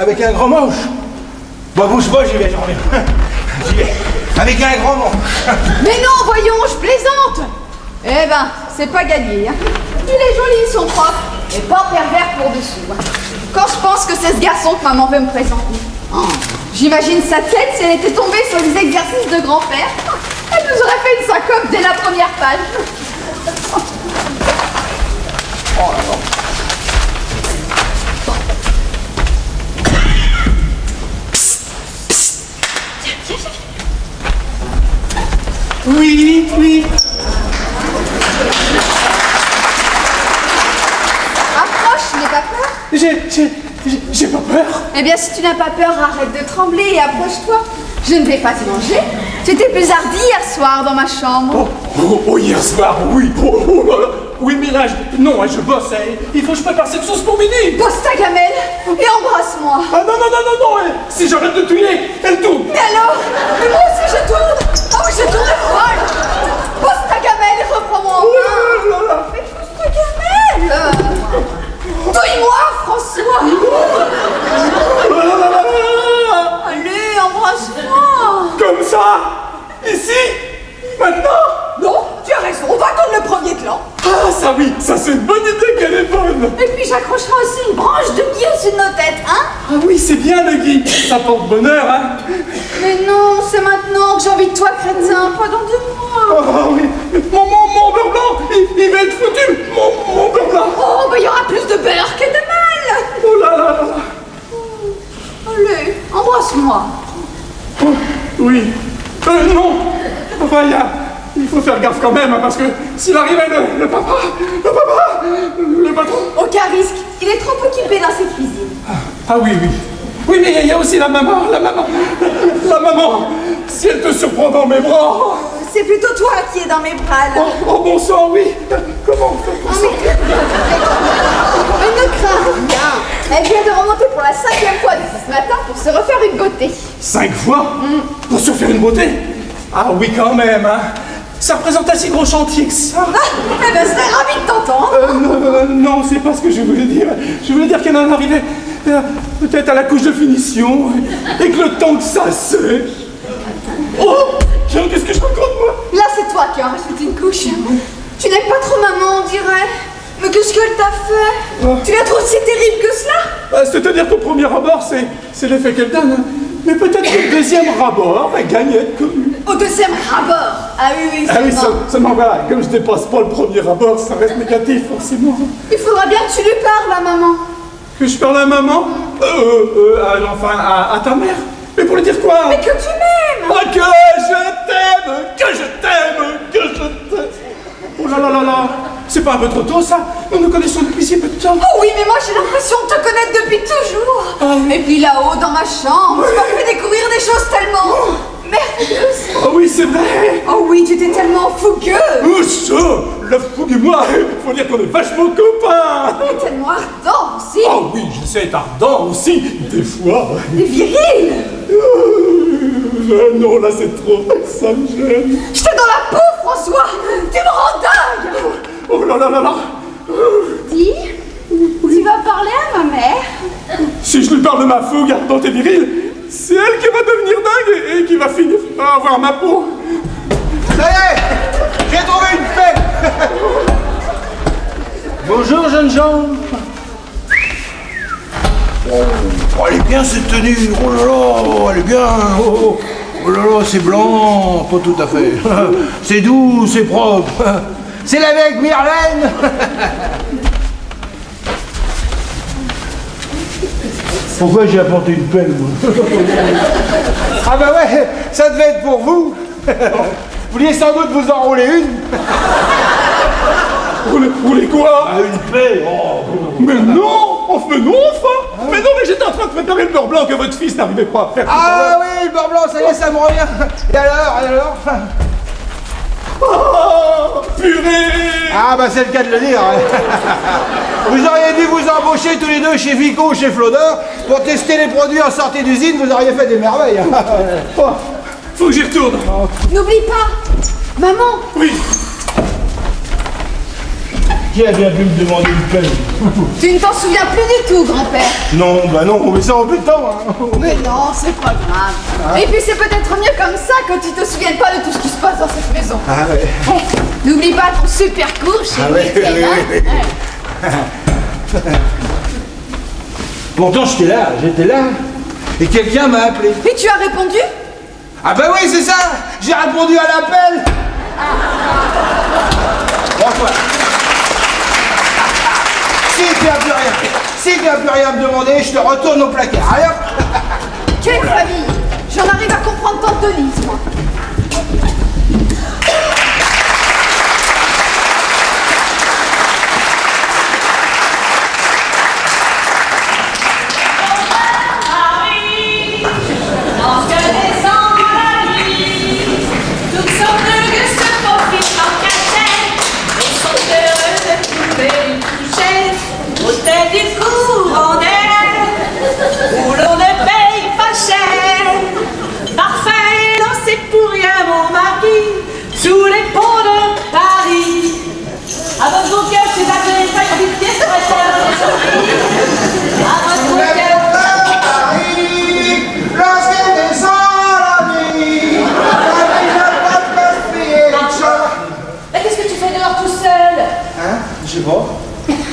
Speaker 2: Avec un grand manche. Bon, bouge pas, j'y vais, je reviens. J'y vais. Avec un grand manche.
Speaker 7: Mais non, voyons, je plaisante. Eh ben, c'est pas gagné, hein. Il est joli, son prof, mais pas pervers pour dessous, hein. Quand je pense que c'est ce garçon que maman veut me présenter. Oh, j'imagine sa tête si elle était tombée sur les exercices de grand-père. Elle nous aurait fait une syncope dès la première page. Oh là là.
Speaker 2: J'ai pas peur.
Speaker 7: Eh bien, si tu n'as pas peur, arrête de trembler et approche-toi. Je ne vais pas te manger. Tu étais plus hardi hier soir dans ma chambre.
Speaker 2: Oh, hier soir, oui. Oh là là. Oui, mais là, non, je bosse. Il faut que je prépare cette sauce pour midi.
Speaker 7: Pose ta gamelle et embrasse-moi.
Speaker 2: Ah non. Si j'arrête de tuer, elle tourne.
Speaker 7: Mais alors? Mais moi aussi je tourne. Ah oui, je tourne folle. Pose ta gamelle et reprends-moi en main. Mais pose ta gamelle. Touille-moi, François. Allez, embrasse-moi.
Speaker 2: Comme ça. Ici. Maintenant.
Speaker 7: Non, tu as raison, on va attendre le premier clan.
Speaker 2: Ah, ça oui, ça c'est une bonne idée qu'elle est bonne.
Speaker 7: Et puis j'accrocherai aussi une branche de gui au-dessus de nos têtes, hein?
Speaker 2: Ah oui, c'est bien le gui. Ça porte bonheur, hein.
Speaker 7: Mais non, c'est maintenant que j'ai envie de toi, crétin, pas dans 2 mois.
Speaker 2: Ah oui, mon beurre blanc, il va être foutu. Mon beurre blanc.
Speaker 7: Oh, bah il y aura plus de beurre que de mal.
Speaker 2: Oh là là.
Speaker 7: Allez, embrasse-moi.
Speaker 2: Oh, oui. Non. Enfin, il faut faire gaffe quand même, hein, parce que s'il arrivait le patron.
Speaker 7: Aucun risque, il est trop occupé dans ses cuisines.
Speaker 2: Ah oui. Oui, mais il y a aussi la maman. Si elle te surprend dans mes bras.
Speaker 7: C'est plutôt toi qui es dans mes bras, là.
Speaker 2: Oh bon sang, oui. Comment on fait pour ça?
Speaker 7: Mais ne crains rien. Elle vient de remonter pour la 5e fois depuis ce matin pour se refaire une beauté.
Speaker 2: 5 fois? Pour se faire une beauté? Ah oui, quand même, hein. Ça représente un si gros chantier que ça.
Speaker 7: Eh ben, c'est ravi de t'entendre.
Speaker 2: Non, c'est pas ce que je voulais dire. Je voulais dire qu'elle en arrivait peut-être à la couche de finition et que le temps que ça sèche. Oh, tiens, qu'est-ce que je raconte, moi?
Speaker 7: Là, c'est toi qui as rajouté une couche. Tu n'aimes pas trop maman, on dirait. Mais qu'est-ce qu'elle t'a fait? Tu la trouves si terrible que cela?
Speaker 2: C'est-à-dire qu'au premier abord, c'est l'effet qu'elle donne. Hein. Mais peut-être que le deuxième rabord, elle gagne à être connue.
Speaker 7: Au deuxième rabord. Ah oui,
Speaker 2: Ah oui, seulement voilà, comme je dépasse pas le premier rabord, ça reste négatif, forcément.
Speaker 7: Il faudra bien que tu lui parles à maman.
Speaker 2: Que je parle à maman? Enfin, à ta mère. Mais pour lui dire quoi?
Speaker 7: Mais que tu m'aimes.
Speaker 2: Ah, que je t'aime. Oh là là. C'est pas un peu trop tôt, ça? Nous nous connaissons depuis si peu de temps.
Speaker 7: Oh oui, mais moi j'ai l'impression de te connaître depuis toujours. Et puis là-haut, dans ma chambre, tu m'as fait découvrir des choses tellement merveilleuses.
Speaker 2: Oh oui, c'est vrai.
Speaker 7: Oh oui, tu étais tellement fougueux.
Speaker 2: Oh ça, la fougue et moi, faut dire qu'on est vachement copains.
Speaker 7: Et tellement ardent aussi.
Speaker 2: Oh oui, je sais être ardent aussi, des fois.
Speaker 7: Et viril.
Speaker 2: Non, là c'est trop, ça me gêne.
Speaker 7: J'étais dans la peau, François. Tu me rends dingue.
Speaker 2: Oh là.
Speaker 7: Dis, tu vas parler à ma mère?
Speaker 2: Si je lui parle de ma fougue ardente et virile, c'est elle qui va devenir dingue et qui va finir par avoir ma peau.
Speaker 8: Ça y est, j'ai trouvé une fête. Bonjour, jeunes gens. Oh, elle est bien cette tenue. Oh là là, elle est bien. Oh là là, c'est blanc, pas tout à fait. C'est doux, c'est propre. C'est la vieille Myrlène. Pourquoi j'ai apporté une pelle, moi? Ah bah ouais, ça devait être pour vous. Vous vouliez sans doute vous enrouler une.
Speaker 2: Rouler quoi?
Speaker 8: Ah, une pelle. Oh.
Speaker 2: Mais non, enfin. Mais non, mais j'étais en train de préparer le beurre blanc que votre fils n'arrivait pas à faire.
Speaker 8: Ah oui, le beurre blanc, ça y est, ça me revient. Et alors?
Speaker 2: Oh, purée.
Speaker 8: Ah bah c'est le cas de le dire. Vous auriez dû vous embaucher tous les deux chez Vico ou chez Flodor pour tester les produits en sortie d'usine, vous auriez fait des merveilles.
Speaker 2: Oh, faut que j'y retourne.
Speaker 7: N'oublie pas, maman.
Speaker 2: Oui.
Speaker 8: Qui a bien pu me demander une pelle?
Speaker 7: Tu ne t'en souviens plus du tout, grand-père.
Speaker 8: Non, bah non, mais ça en plus de temps.
Speaker 7: Mais non, c'est pas grave. Et puis c'est peut-être mieux comme ça que tu te souviennes pas de tout ce qui se passe dans cette maison.
Speaker 8: Ah ouais.
Speaker 7: N'oublie pas ton super cours chez Louis-Étienne, hein.
Speaker 8: Pourtant j'étais là. Et quelqu'un m'a appelé.
Speaker 7: Et tu as répondu?
Speaker 8: Ah bah oui, c'est ça. J'ai répondu à l'appel. Bonsoir. Si tu n'as plus rien à me demander, je te retourne au placard. Allez hop.
Speaker 7: Quelle famille! J'en arrive à comprendre tant de Denise, moi.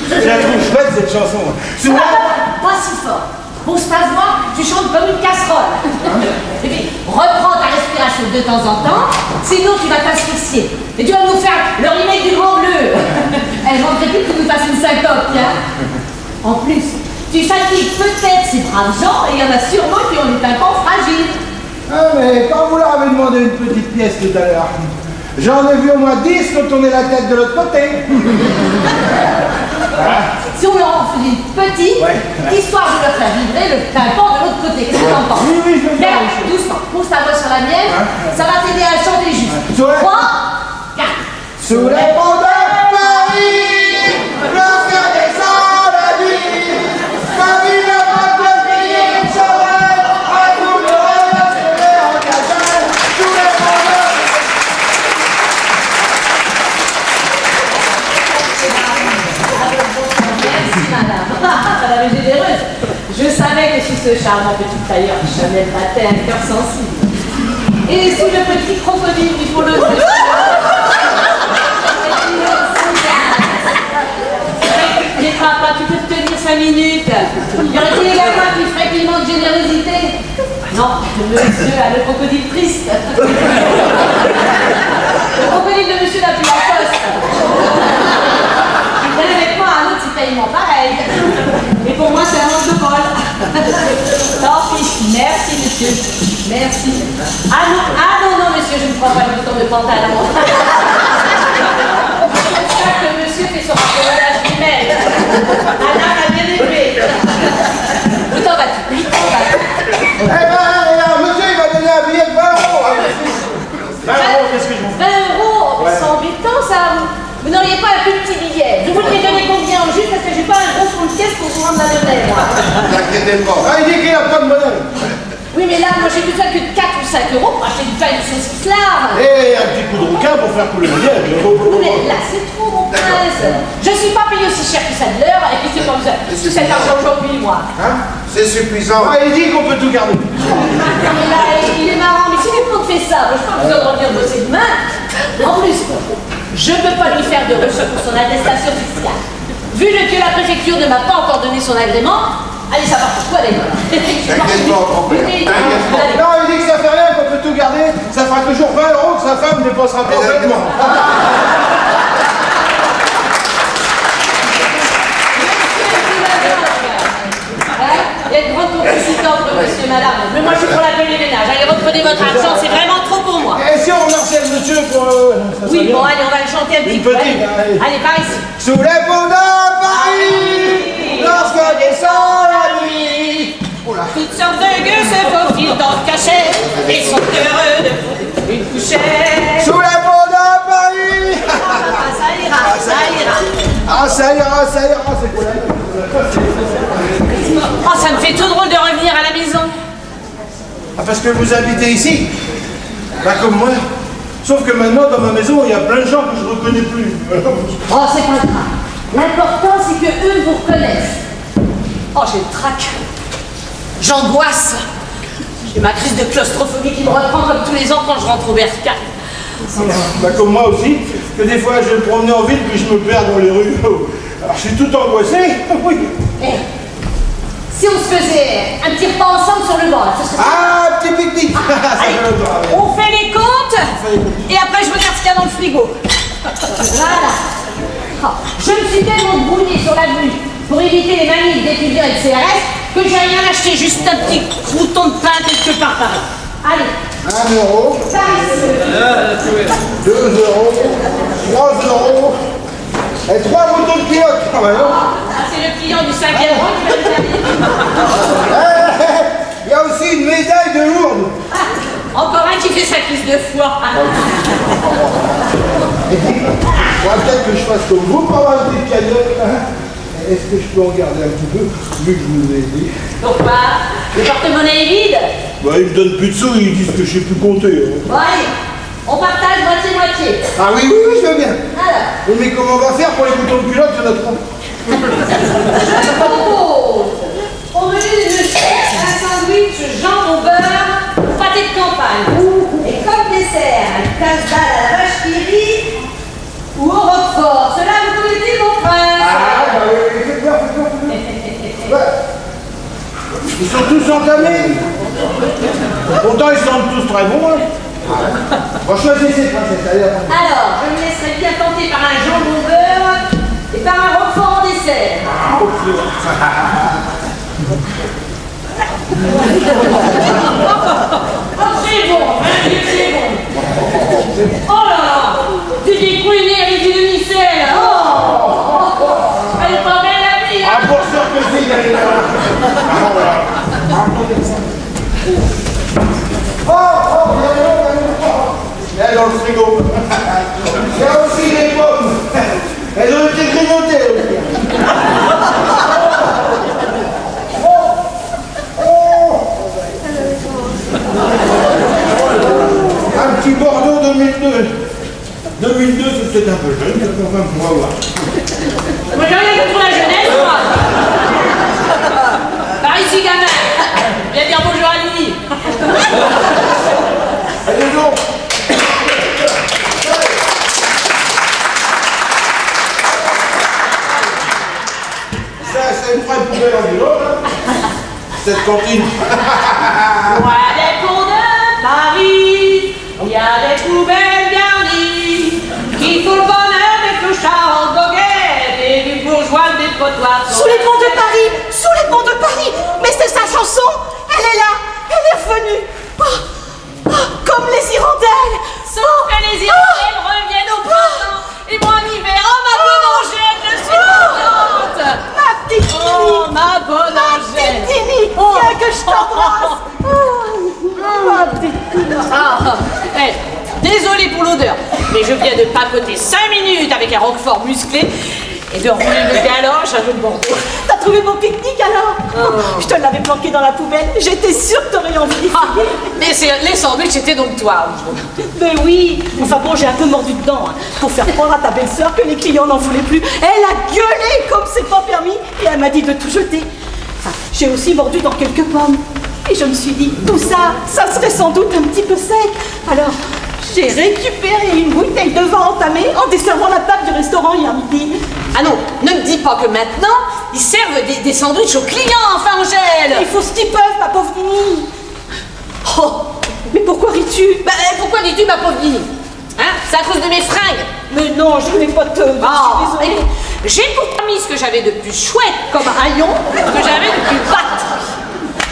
Speaker 2: Je la trouve chouette cette chanson.
Speaker 9: Pas si fort. Pousse ta voix, tu chantes comme une casserole. Et puis, reprends ta respiration de temps en temps, sinon tu vas t'asphyxier. Et tu vas nous faire le remake du Grand Bleu. Elle manquerait plus que tu nous fasses une syncope, tiens. En plus, tu fatigues peut-être ces braves gens, et il y en a sûrement qui ont les tympans fragiles.
Speaker 2: Ah mais quand vous leur avez demandé une petite pièce tout à l'heure, j'en ai vu au moins 10 quand on est la tête de l'autre côté.
Speaker 9: Si on leur en faisait une petite, histoire de leur faire vibrer le tympan de l'autre côté, qu'est-ce que t'en penses?
Speaker 2: Oui, je veux bien.
Speaker 9: Mais alors, doucement, pose ta voix sur la mienne, ça va t'aider à chanter juste. 3, 4.
Speaker 2: Sous les ponts de Paris, lorsque descend la nuit, ma vie ne va que briller une soirée, à tout le reste, c'est en cachette, sous les ponts de
Speaker 9: Merci madame. Madame est généreuse. Je savais que sous ce charmant petit tailleur Chanel battait un cœur sensible. Et sous le petit crocodile du polo de pas, tu peux te tenir 5 minutes. Y aurait-il également qui ferait piment de générosité? Non, monsieur a le crocodile triste. Le crocodile de monsieur n'a plus la poste. Il vient avec moi un autre paiement pareil. Et pour moi, c'est un manque de bol. Tant pis. Merci, monsieur. Merci. Ah non, monsieur, je ne prends pas le bouton de pantalon. C'est ça que monsieur fait son rattrapage lui-même. Anna l'a bien élevé. Où t'en vas-tu?
Speaker 2: Eh ben, regarde, monsieur, il va donner un billet de 20 euros. 20 euros, qu'est-ce que je m'en fais?
Speaker 9: 20 euros, c'est embêtant ça. Vous n'auriez pas un plus petit billet? Vous voudriez donner combien au juste parce que j'ai pas un gros fond de caisse pour vous rendre la monnaie, moi.
Speaker 6: T'inquiétez pas.
Speaker 2: Ah, il dit qu'il n'a pas de monnaie.
Speaker 9: Oui, mais là, moi j'ai besoin que de 4 ou 5 euros pour acheter du pain et du saucisse lard.
Speaker 2: Et un petit coup de rouquin pour faire couler le billet.
Speaker 9: Oui, mais là, c'est trop, mon prince. Je suis pas payé aussi cher que ça de l'heure et puis c'est comme ça. Tout cet argent aujourd'hui, moi.
Speaker 2: Hein?
Speaker 6: C'est suffisant.
Speaker 2: Ah, il dit qu'on peut tout garder.
Speaker 9: Mais là, il est marrant, mais si les comptes fait ça, moi, je pas besoin de revenir bosser demain. En plus, je ne peux pas lui faire de reçu pour son attestation fiscale. Vu que la préfecture ne m'a pas encore donné son agrément, allez, ça part pour toi, les gars.
Speaker 6: T'inquiète pas, grand-père. T'inquiète pas.
Speaker 2: Non, il dit que ça fait rien, qu'on peut tout garder. Ça fera toujours 20 euros que sa femme ne dépensera pas bêtement.
Speaker 9: Il y a une grande complicité entre monsieur et madame. Mais moi, je suis pour la gueule des ménages. Allez, reprenez votre argent, c'est vraiment trop pour moi.
Speaker 2: Et si on remerciait le monsieur pour... ça
Speaker 9: Oui,
Speaker 2: serait bien.
Speaker 9: bon, allez, on va le chanter un petit
Speaker 2: Une
Speaker 9: peu.
Speaker 2: petite,
Speaker 9: Allez,
Speaker 2: allez.
Speaker 9: allez, par ici.
Speaker 2: Sous les ponts de Paris, lorsque descend la nuit. Oh là.
Speaker 9: Toutes sortes de gueux se faufilent dans le cachet et sont heureux de foutre une couchette.
Speaker 2: Sous les ponts de Paris.
Speaker 9: Ça ira, ça ira.
Speaker 2: Ah, ça ira, c'est quoi là?
Speaker 9: Oh, ça me fait tout drôle de revenir à la maison.
Speaker 2: Ah, parce que vous habitez ici? Pas comme moi. Sauf que maintenant, dans ma maison, il y a plein de gens que je ne reconnais plus.
Speaker 9: Oh, c'est pas grave. L'important, c'est que eux vous reconnaissent. Oh, j'ai le trac. J'angoisse. J'ai ma crise de claustrophobie qui me reprend comme tous les ans quand je rentre au Bercail.
Speaker 2: Bah, comme moi aussi, que des fois je vais me promener en ville puis je me perds dans les rues. Alors je suis tout angoissé. Oui.
Speaker 9: Eh, si on se faisait un petit repas ensemble sur le banc, là, ce serait...
Speaker 2: Ah, petit pique-nique.
Speaker 9: Allez, on fait les comptes et après je regarde ce qu'il y a dans le frigo. Voilà. Oh, je me suis tellement brouillée sur l'avenue pour éviter les manies d'étudiants et de CRS que j'ai rien acheté, juste un petit crouton de pain quelque part par là. Allez.
Speaker 2: 1 euro,
Speaker 9: Ça, ici.
Speaker 2: 2 euros, 3 euros, et 3 boutons de pilote. Ah, bah non.
Speaker 9: Ah, c'est le client du 5e rang qui va nous servir.
Speaker 2: Il y a aussi une médaille de Lourdes.
Speaker 9: Ah, encore un qui fait sa crise de foie.
Speaker 2: Il faudra peut-être que je fasse comme vous pour avoir une petite cagnotte. Est-ce que je peux en garder un petit peu, vu que je vous ai dit?
Speaker 9: Pourquoi? Le porte-monnaie est vide?
Speaker 2: Bah, ils me donnent plus de sous, ils disent que je sais plus compter.
Speaker 9: Bon, allez, on partage moitié-moitié.
Speaker 2: Ah oui, je veux bien.
Speaker 9: Alors,
Speaker 2: Mais comment on va faire pour les boutons de culotte, il y en a trop?
Speaker 9: je propose au menu du monsieur un sandwich jambon beurre, pâté de campagne. Et comme dessert, un casse-dalle à la vache qui rit ou au roquefort. Cela vous connaissez, mon frère?
Speaker 2: Ah, bah
Speaker 8: Ils sont tous entamés. Pourtant, ils sont tous très bons. Hein. Bon, choisissez, princesse. Allez,
Speaker 9: Alors, je me laisserai bien tenter par un jambon beurre et par un roquefort en dessert. Oh, c'est bon, hein, c'est bon. Oh là là, tu dis culinaire et du demi-sel. Oh, elle est pas belle la vie, hein.
Speaker 8: ah, pour sûr que si, allez là. Il y a dans le frigo. Il y a aussi les pommes. Elles ont été grignotées aussi. Un petit Bordeaux 2002. 2002, c'est peut-être un peu jeune, mais enfin, on va voir.
Speaker 9: Moi, j'ai rien contre la jeunesse, moi. Par ici, gamin. Viens dire bonjour à Louis.
Speaker 8: Allez donc. Ça, c'est une vraie poubelle en vélo, là. Cette cantine.
Speaker 9: Moi, des ponts de Paris, il y a des poubelles garnies qui font le bonheur des clochards en goguette et du bourgeois des potoirs.
Speaker 3: Sous les ponts de Paris, sous les ponts de Paris. Mais c'est sa chanson. Elle est là, elle est revenue. Oh, oh, comme les hirondelles.
Speaker 9: Sauf que les hirondelles reviennent au printemps et moi l'hiver. Oh ma bonne Angèle, je suis contente.
Speaker 3: Ma petite Tini.
Speaker 9: Oh ma bonne Angèle.
Speaker 3: Tini, viens que je t'embrasse. Ma petite Tini.
Speaker 9: Ah, hey, désolé pour l'odeur, mais je viens de papoter 5 minutes avec un roquefort musclé et de rouler le galoche à l'eau de Bordeaux.
Speaker 3: T'as trouvé mon pique-nique alors? Je te l'avais planqué dans la poubelle. J'étais sûre que t'aurais envie d'y
Speaker 9: Ah, les sandwichs étaient donc toi.
Speaker 3: Mais oui. Enfin bon, j'ai un peu mordu dedans hein, pour faire croire à ta belle-sœur que les clients n'en voulaient plus. Elle a gueulé comme c'est pas permis et elle m'a dit de tout jeter. Enfin, j'ai aussi mordu dans quelques pommes. Et je me suis dit, tout ça, ça serait sans doute un petit peu sec. Alors, j'ai récupéré une bouteille de vin entamée en desservant la table du restaurant hier midi.
Speaker 9: Ah non, ne me dis pas que maintenant, ils servent des sandwichs aux clients, enfin Angèle.
Speaker 3: Il faut ce qu'ils peuvent, ma pauvre Nini. Oh, mais pourquoi ris-tu?
Speaker 9: Bah, pourquoi dis-tu ma pauvre Nini? Hein? C'est à cause de mes fringues.
Speaker 3: Mais non, je voulais pas te...
Speaker 9: Oh,
Speaker 3: je suis désolée.
Speaker 9: écoute, j'ai pourtant mis ce que j'avais de plus chouette comme haillon, ce que j'avais de plus batte.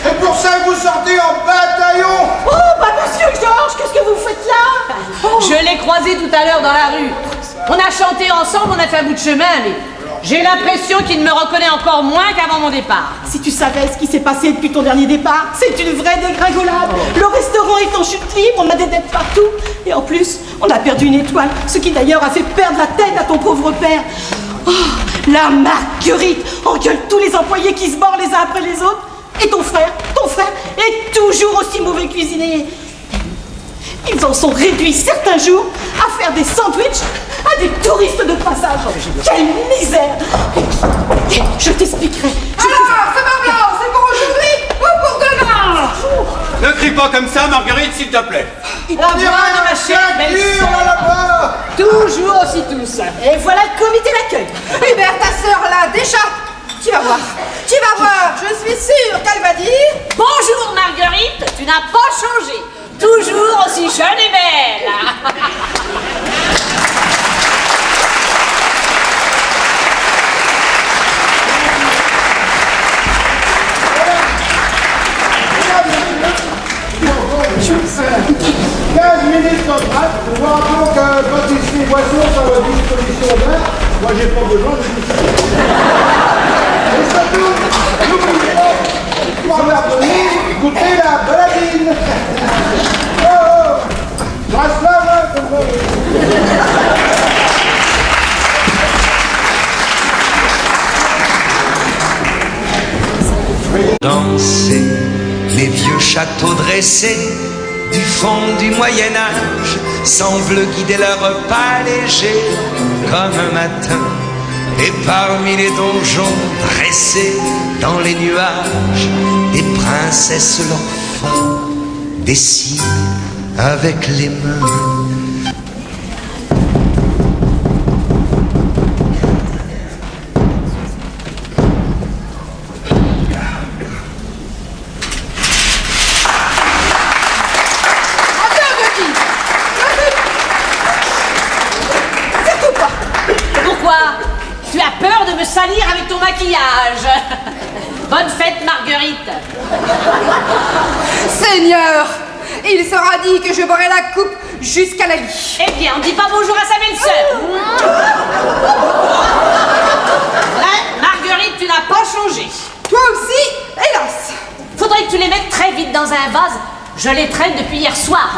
Speaker 8: C'est pour ça que vous sortez en bataillon.
Speaker 3: Oh, bah monsieur Georges, qu'est-ce que vous faites là? Oh.
Speaker 9: Je l'ai croisé tout à l'heure dans la rue. On a chanté ensemble, on a fait un bout de chemin, mais j'ai l'impression qu'il me reconnaît encore moins qu'avant mon départ.
Speaker 3: Si tu savais ce qui s'est passé depuis ton dernier départ, c'est une vraie dégringolade. Le restaurant est en chute libre, on a des dettes partout. Et en plus, on a perdu une étoile, ce qui d'ailleurs a fait perdre la tête à ton pauvre père. Oh, la Marguerite engueule tous les employés qui se mordent les uns après les autres. Et ton frère est toujours aussi mauvais cuisinier. Ils en sont réduits certains jours à faire des sandwichs à des touristes de passage. Quelle misère! Je t'expliquerai.
Speaker 5: Alors, c'est pas blanc, c'est pour aujourd'hui ou pour demain?
Speaker 6: Ne crie pas comme ça, Marguerite, s'il te plaît.
Speaker 3: Il
Speaker 9: Ah, voilà, ma chère belle-sœur.
Speaker 8: là-bas.
Speaker 9: Toujours aussi douce.
Speaker 3: Et voilà le comité d'accueil.
Speaker 5: Hubert, ta sœur là, déjà, tu vas voir, je suis sûre qu'elle va dire...
Speaker 9: Bonjour Marguerite, tu n'as pas changé. Toujours aussi jeune et belle.
Speaker 8: Minutes d'entracte. Nous vous rappelons que pâtisserie boisson, ça va à disposition vert. Moi, j'ai pas besoin de et surtout, n'oubliez pas, pour la venir, goûter la baladine. Oh, oh, brasse la main, comme ça.
Speaker 1: Danser les vieux châteaux dressés du fond du Moyen-Âge semblent guider leurs pas légers comme un matin. Et parmi les donjons dressés dans les nuages, des princesses leur font des signes avec les mains.
Speaker 9: de me salir avec ton maquillage. Bonne fête, Marguerite.
Speaker 5: Seigneur, il sera dit que je boirai la coupe jusqu'à la lie.
Speaker 9: Eh bien, on ne dit pas bonjour à sa belle-sœur. Marguerite, tu n'as pas changé.
Speaker 5: Toi aussi, hélas.
Speaker 9: Faudrait que tu les mettes très vite dans un vase. Je les traîne depuis hier soir.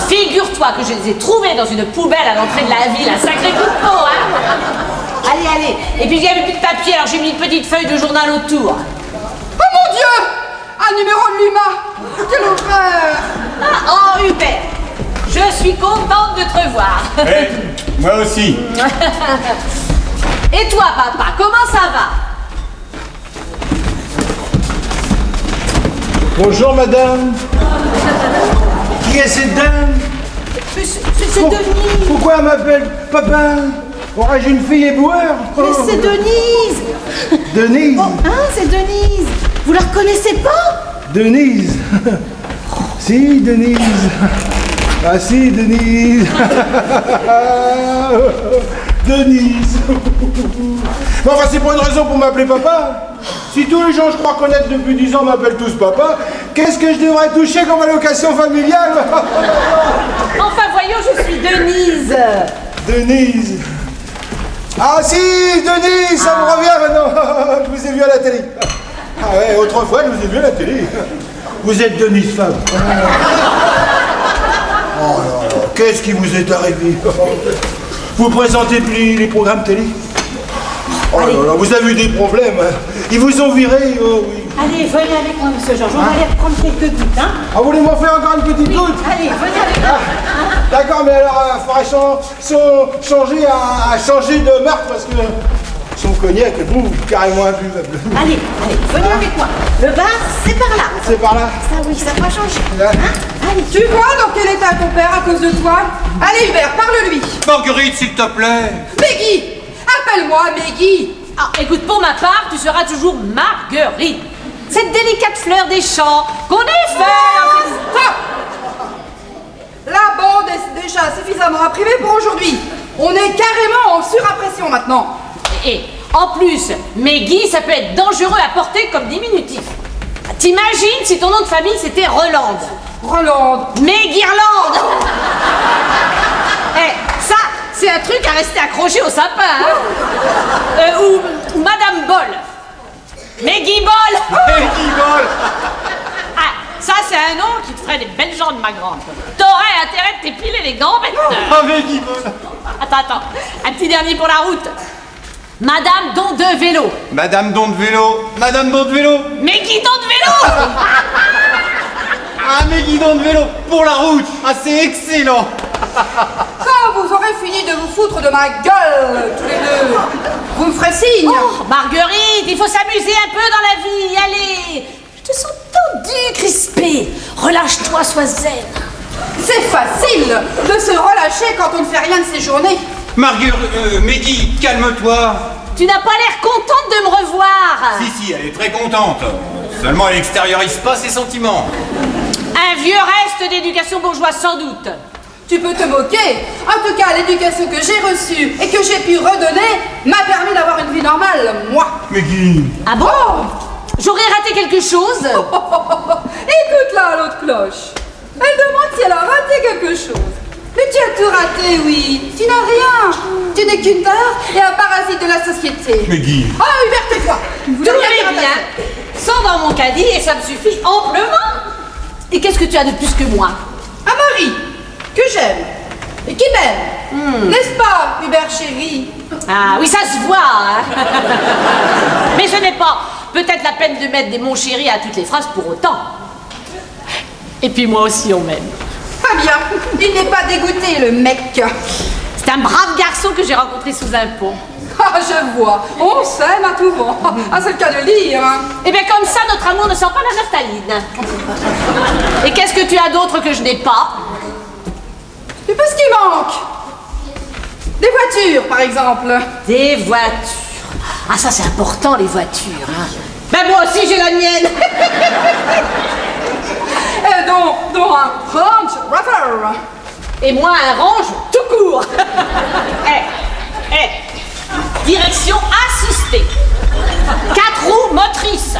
Speaker 9: Figure-toi que je les ai trouvés dans une poubelle à l'entrée de la ville. Un sacré coup de peau, hein. Allez, allez. Et puis il n'y avait plus de papier, alors j'ai mis une petite feuille de journal autour.
Speaker 5: Oh mon Dieu! Un numéro de l'UMA! Quelle horreur!
Speaker 9: Oh, Hubert, je suis contente de te revoir.
Speaker 6: Eh, moi aussi.
Speaker 9: Et toi, papa, comment ça va?
Speaker 2: Bonjour, madame. Qui est cette dame?
Speaker 3: C'est Denise.
Speaker 2: Pourquoi elle m'appelle papa? Aurais-je une fille éboueur?
Speaker 3: Mais c'est Denise.
Speaker 2: Denise.
Speaker 3: Oh, hein, c'est Denise. Vous la reconnaissez pas?
Speaker 2: Denise. Si, Denise. Ah si, Denise. Denise. Bon, enfin, c'est pas une raison pour m'appeler papa. Si tous les gens que je crois connaître depuis 10 ans m'appellent tous papa, qu'est-ce que je devrais toucher comme allocation familiale?
Speaker 9: Enfin, voyons, je suis Denise.
Speaker 2: Denise. Ah si, Denise, ça me revient maintenant. Je vous ai vu à la télé. Ah ouais, autrefois, je vous ai vu à la télé. Vous êtes Denise femme. Oh là là, qu'est-ce qui vous est arrivé? Vous présentez plus les programmes télé? Oh là là, vous avez eu des problèmes. Ils vous ont viré, oh oui.
Speaker 3: Allez, venez avec moi, monsieur Georges. On va aller reprendre quelques gouttes, hein.
Speaker 2: Ah, vous voulez m'en faire encore une petite goutte?
Speaker 3: Allez, venez avec moi.
Speaker 2: D'accord, mais alors, il faudrait changer de marque parce que son cognac est carrément imbuvable.
Speaker 3: Allez, venez avec moi. Le bar, c'est par là.
Speaker 2: C'est par là?
Speaker 3: Ça, oui, ça va changer.
Speaker 2: Là.
Speaker 3: Hein? Allez,
Speaker 5: Tu vois dans quel état ton père à cause de toi? Allez Hubert, parle-lui.
Speaker 6: Marguerite, s'il te plaît.
Speaker 5: Meggy! Appelle-moi Meggy.
Speaker 9: Ah, écoute, pour ma part, tu seras toujours Marguerite. Cette délicate fleur des champs qu'on est fait.
Speaker 5: Stop! La bande est déjà suffisamment imprimée pour aujourd'hui. On est carrément en surimpression maintenant.
Speaker 9: Et en plus, Meggy, ça peut être dangereux à porter comme diminutif. T'imagines si ton nom de famille c'était Rolande?
Speaker 5: Rolande.
Speaker 9: Meggy-Irlande. Eh, ça, c'est un truc à rester accroché au sapin, hein. Ou Madame Bol. Meggy Bol.
Speaker 6: Meggy Bol.
Speaker 9: Ah, ça, c'est un nom qui te ferait des belles jambes, ma grande. T'aurais intérêt de t'épiler les gambettes.
Speaker 6: Ah, Meggy Bol.
Speaker 9: Attends, un petit dernier pour la route. Madame Don de Vélo.
Speaker 6: Madame Don de Vélo. Madame Don de Vélo.
Speaker 9: Meggy Don de Vélo.
Speaker 6: Ah, Meggy Don de Vélo pour la route. Ah, c'est excellent.
Speaker 5: Quand vous aurez fini de vous foutre de ma gueule, tous les deux, vous me ferez signe.
Speaker 9: Oh, Marguerite, il faut s'amuser un peu dans la vie. Allez, je te sens tendue, crispée. Relâche-toi, sois zen.
Speaker 5: C'est facile de se relâcher quand on ne fait rien de ses journées.
Speaker 6: Meggy, calme-toi.
Speaker 9: Tu n'as pas l'air contente de me revoir.
Speaker 6: Si, elle est très contente. Seulement, elle extériorise pas ses sentiments.
Speaker 9: Un vieux reste d'éducation bourgeoise, sans doute.
Speaker 5: Tu peux te moquer. En tout cas, l'éducation que j'ai reçue et que j'ai pu redonner m'a permis d'avoir une vie normale, moi.
Speaker 6: Meggy.
Speaker 9: Ah bon? J'aurais raté quelque chose?
Speaker 5: Écoute là, l'autre cloche. Elle demande si elle a raté quelque chose. Mais tu as tout raté, oui. Tu n'as rien. Tu n'es qu'une tare et un parasite de la société.
Speaker 6: Meggy.
Speaker 5: Ah, Hubert, tais-toi. Vous
Speaker 9: Tout
Speaker 5: n'avez
Speaker 9: est
Speaker 5: rien
Speaker 9: bien.
Speaker 5: raté.
Speaker 9: Sans dans mon caddie et ça me suffit amplement. Et qu'est-ce que tu as de plus que moi?
Speaker 5: Un mari que j'aime et qui m'aime. N'est-ce pas, Hubert chéri?
Speaker 9: Ah oui, ça se voit, hein. Mais ce n'est pas peut-être la peine de mettre des mon chéri à toutes les phrases pour autant. Et puis moi aussi, on m'aime.
Speaker 5: Ah bien, il n'est pas dégoûté, le mec.
Speaker 9: C'est un brave garçon que j'ai rencontré sous un pont.
Speaker 5: Ah, je vois. On s'aime à tout vent. Ah, c'est le cas de lire. Hein.
Speaker 9: Et bien comme ça, notre amour ne sent pas la naphtaline. Et qu'est-ce que tu as d'autre que je n'ai pas?
Speaker 5: Tu sais ce qui manque? Des voitures, par exemple.
Speaker 9: Des voitures. Ah ça c'est important, les voitures. Hein. Ben moi aussi j'ai la mienne.
Speaker 5: Et dont un Range Rover.
Speaker 9: Et moi un range tout court. Direction assistée. 4 roues motrices.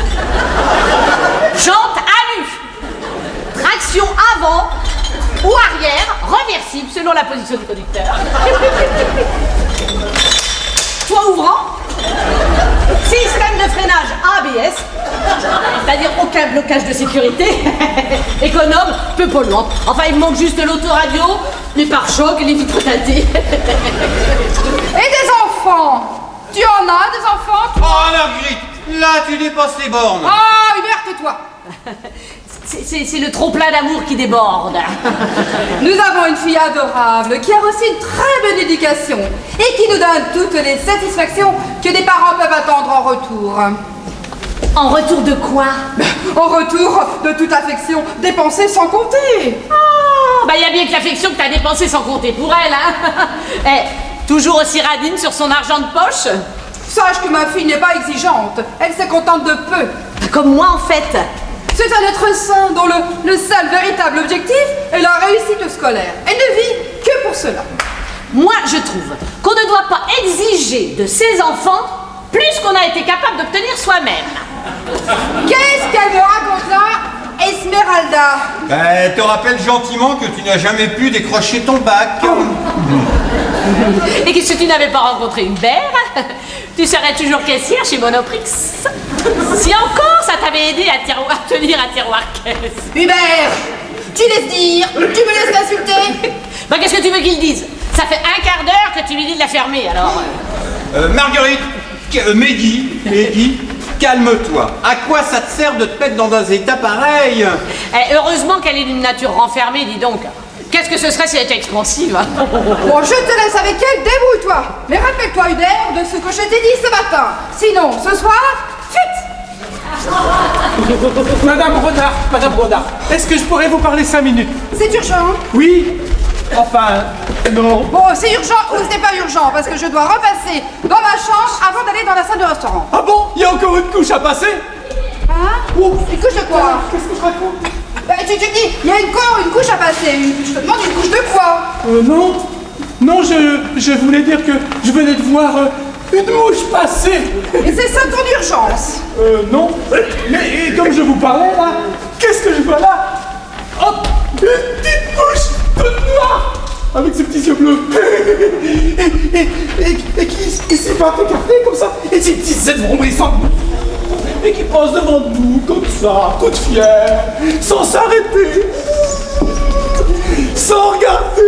Speaker 9: Jantes à nu. Traction avant ou arrière, reversible selon la position du conducteur. Toit ouvrant. Système de freinage ABS, c'est-à-dire aucun blocage de sécurité. Économe, peu polluante. Enfin, il manque juste l'autoradio, les pare-chocs et les vitres teintées.
Speaker 5: Et des enfants? Tu en as des enfants?
Speaker 6: Oh Marguerite, là tu dépasses les bornes.
Speaker 5: Ah, Hubert, tais-toi.
Speaker 9: C'est le trop-plein d'amour qui déborde.
Speaker 5: Nous avons une fille adorable qui a reçu une très bonne éducation et qui nous donne toutes les satisfactions que des parents peuvent attendre en retour.
Speaker 9: En retour de quoi?
Speaker 5: En retour de toute affection dépensée sans compter.
Speaker 9: Oh, bah y a bien que l'affection que t'as dépensée sans compter pour elle, hein. Toujours aussi radine sur son argent de poche.
Speaker 5: Sache que ma fille n'est pas exigeante, elle se contente de peu.
Speaker 9: Comme moi en fait.
Speaker 5: C'est un être sain dont le seul véritable objectif est la réussite scolaire. Elle ne vit que pour cela.
Speaker 9: Moi, je trouve qu'on ne doit pas exiger de ses enfants plus qu'on a été capable d'obtenir soi-même.
Speaker 5: Qu'est-ce qu'elle me raconte là, Esmeralda?
Speaker 6: Ben, te rappelle gentiment que tu n'as jamais pu décrocher ton bac.
Speaker 9: Et que si tu n'avais pas rencontré Hubert, tu serais toujours caissière chez Monoprix. Si encore ça t'avait aidé à tenir un tiroir caisse.
Speaker 5: Hubert, tu laisses dire, tu me laisses t'insulter.
Speaker 9: Bah qu'est-ce que tu veux qu'il dise? Ça fait un quart d'heure que tu lui dis de la fermer, alors.
Speaker 6: Marguerite, Mehdi, calme-toi. À quoi ça te sert de te mettre dans un état pareil?
Speaker 9: Heureusement qu'elle est d'une nature renfermée, dis donc. Qu'est-ce que ce serait si elle était expansive?
Speaker 5: Bon, je te laisse avec elle, débrouille-toi. Mais rappelle-toi, Hubert, de ce que je t'ai dit ce matin. Sinon, ce soir, fuite.
Speaker 2: Madame Rodard, est-ce que je pourrais vous parler 5 minutes?
Speaker 5: C'est urgent?
Speaker 2: Oui. Enfin, non.
Speaker 5: Bon, c'est urgent ou ce n'est pas urgent, parce que je dois repasser dans ma chambre avant d'aller dans la salle de restaurant.
Speaker 2: Ah bon? Il y a encore une couche à passer?
Speaker 5: Hein? Une couche de quoi?
Speaker 2: Qu'est-ce que je raconte?
Speaker 5: Bah, tu dis, il y a encore une couche à passer. Je te demande une couche de quoi?
Speaker 2: Non, je voulais dire que je venais de voir une mouche passer.
Speaker 5: Et c'est ça ton urgence?
Speaker 2: Non. Mais comme je vous parlais là, qu'est-ce que je vois là? Hop, une petite mouche toute noire avec ses petits yeux bleus et qui s'est pas écarté comme ça et ses petites ailes vrombissantes et qui passe devant nous comme ça, toute fière, sans s'arrêter, sans regarder.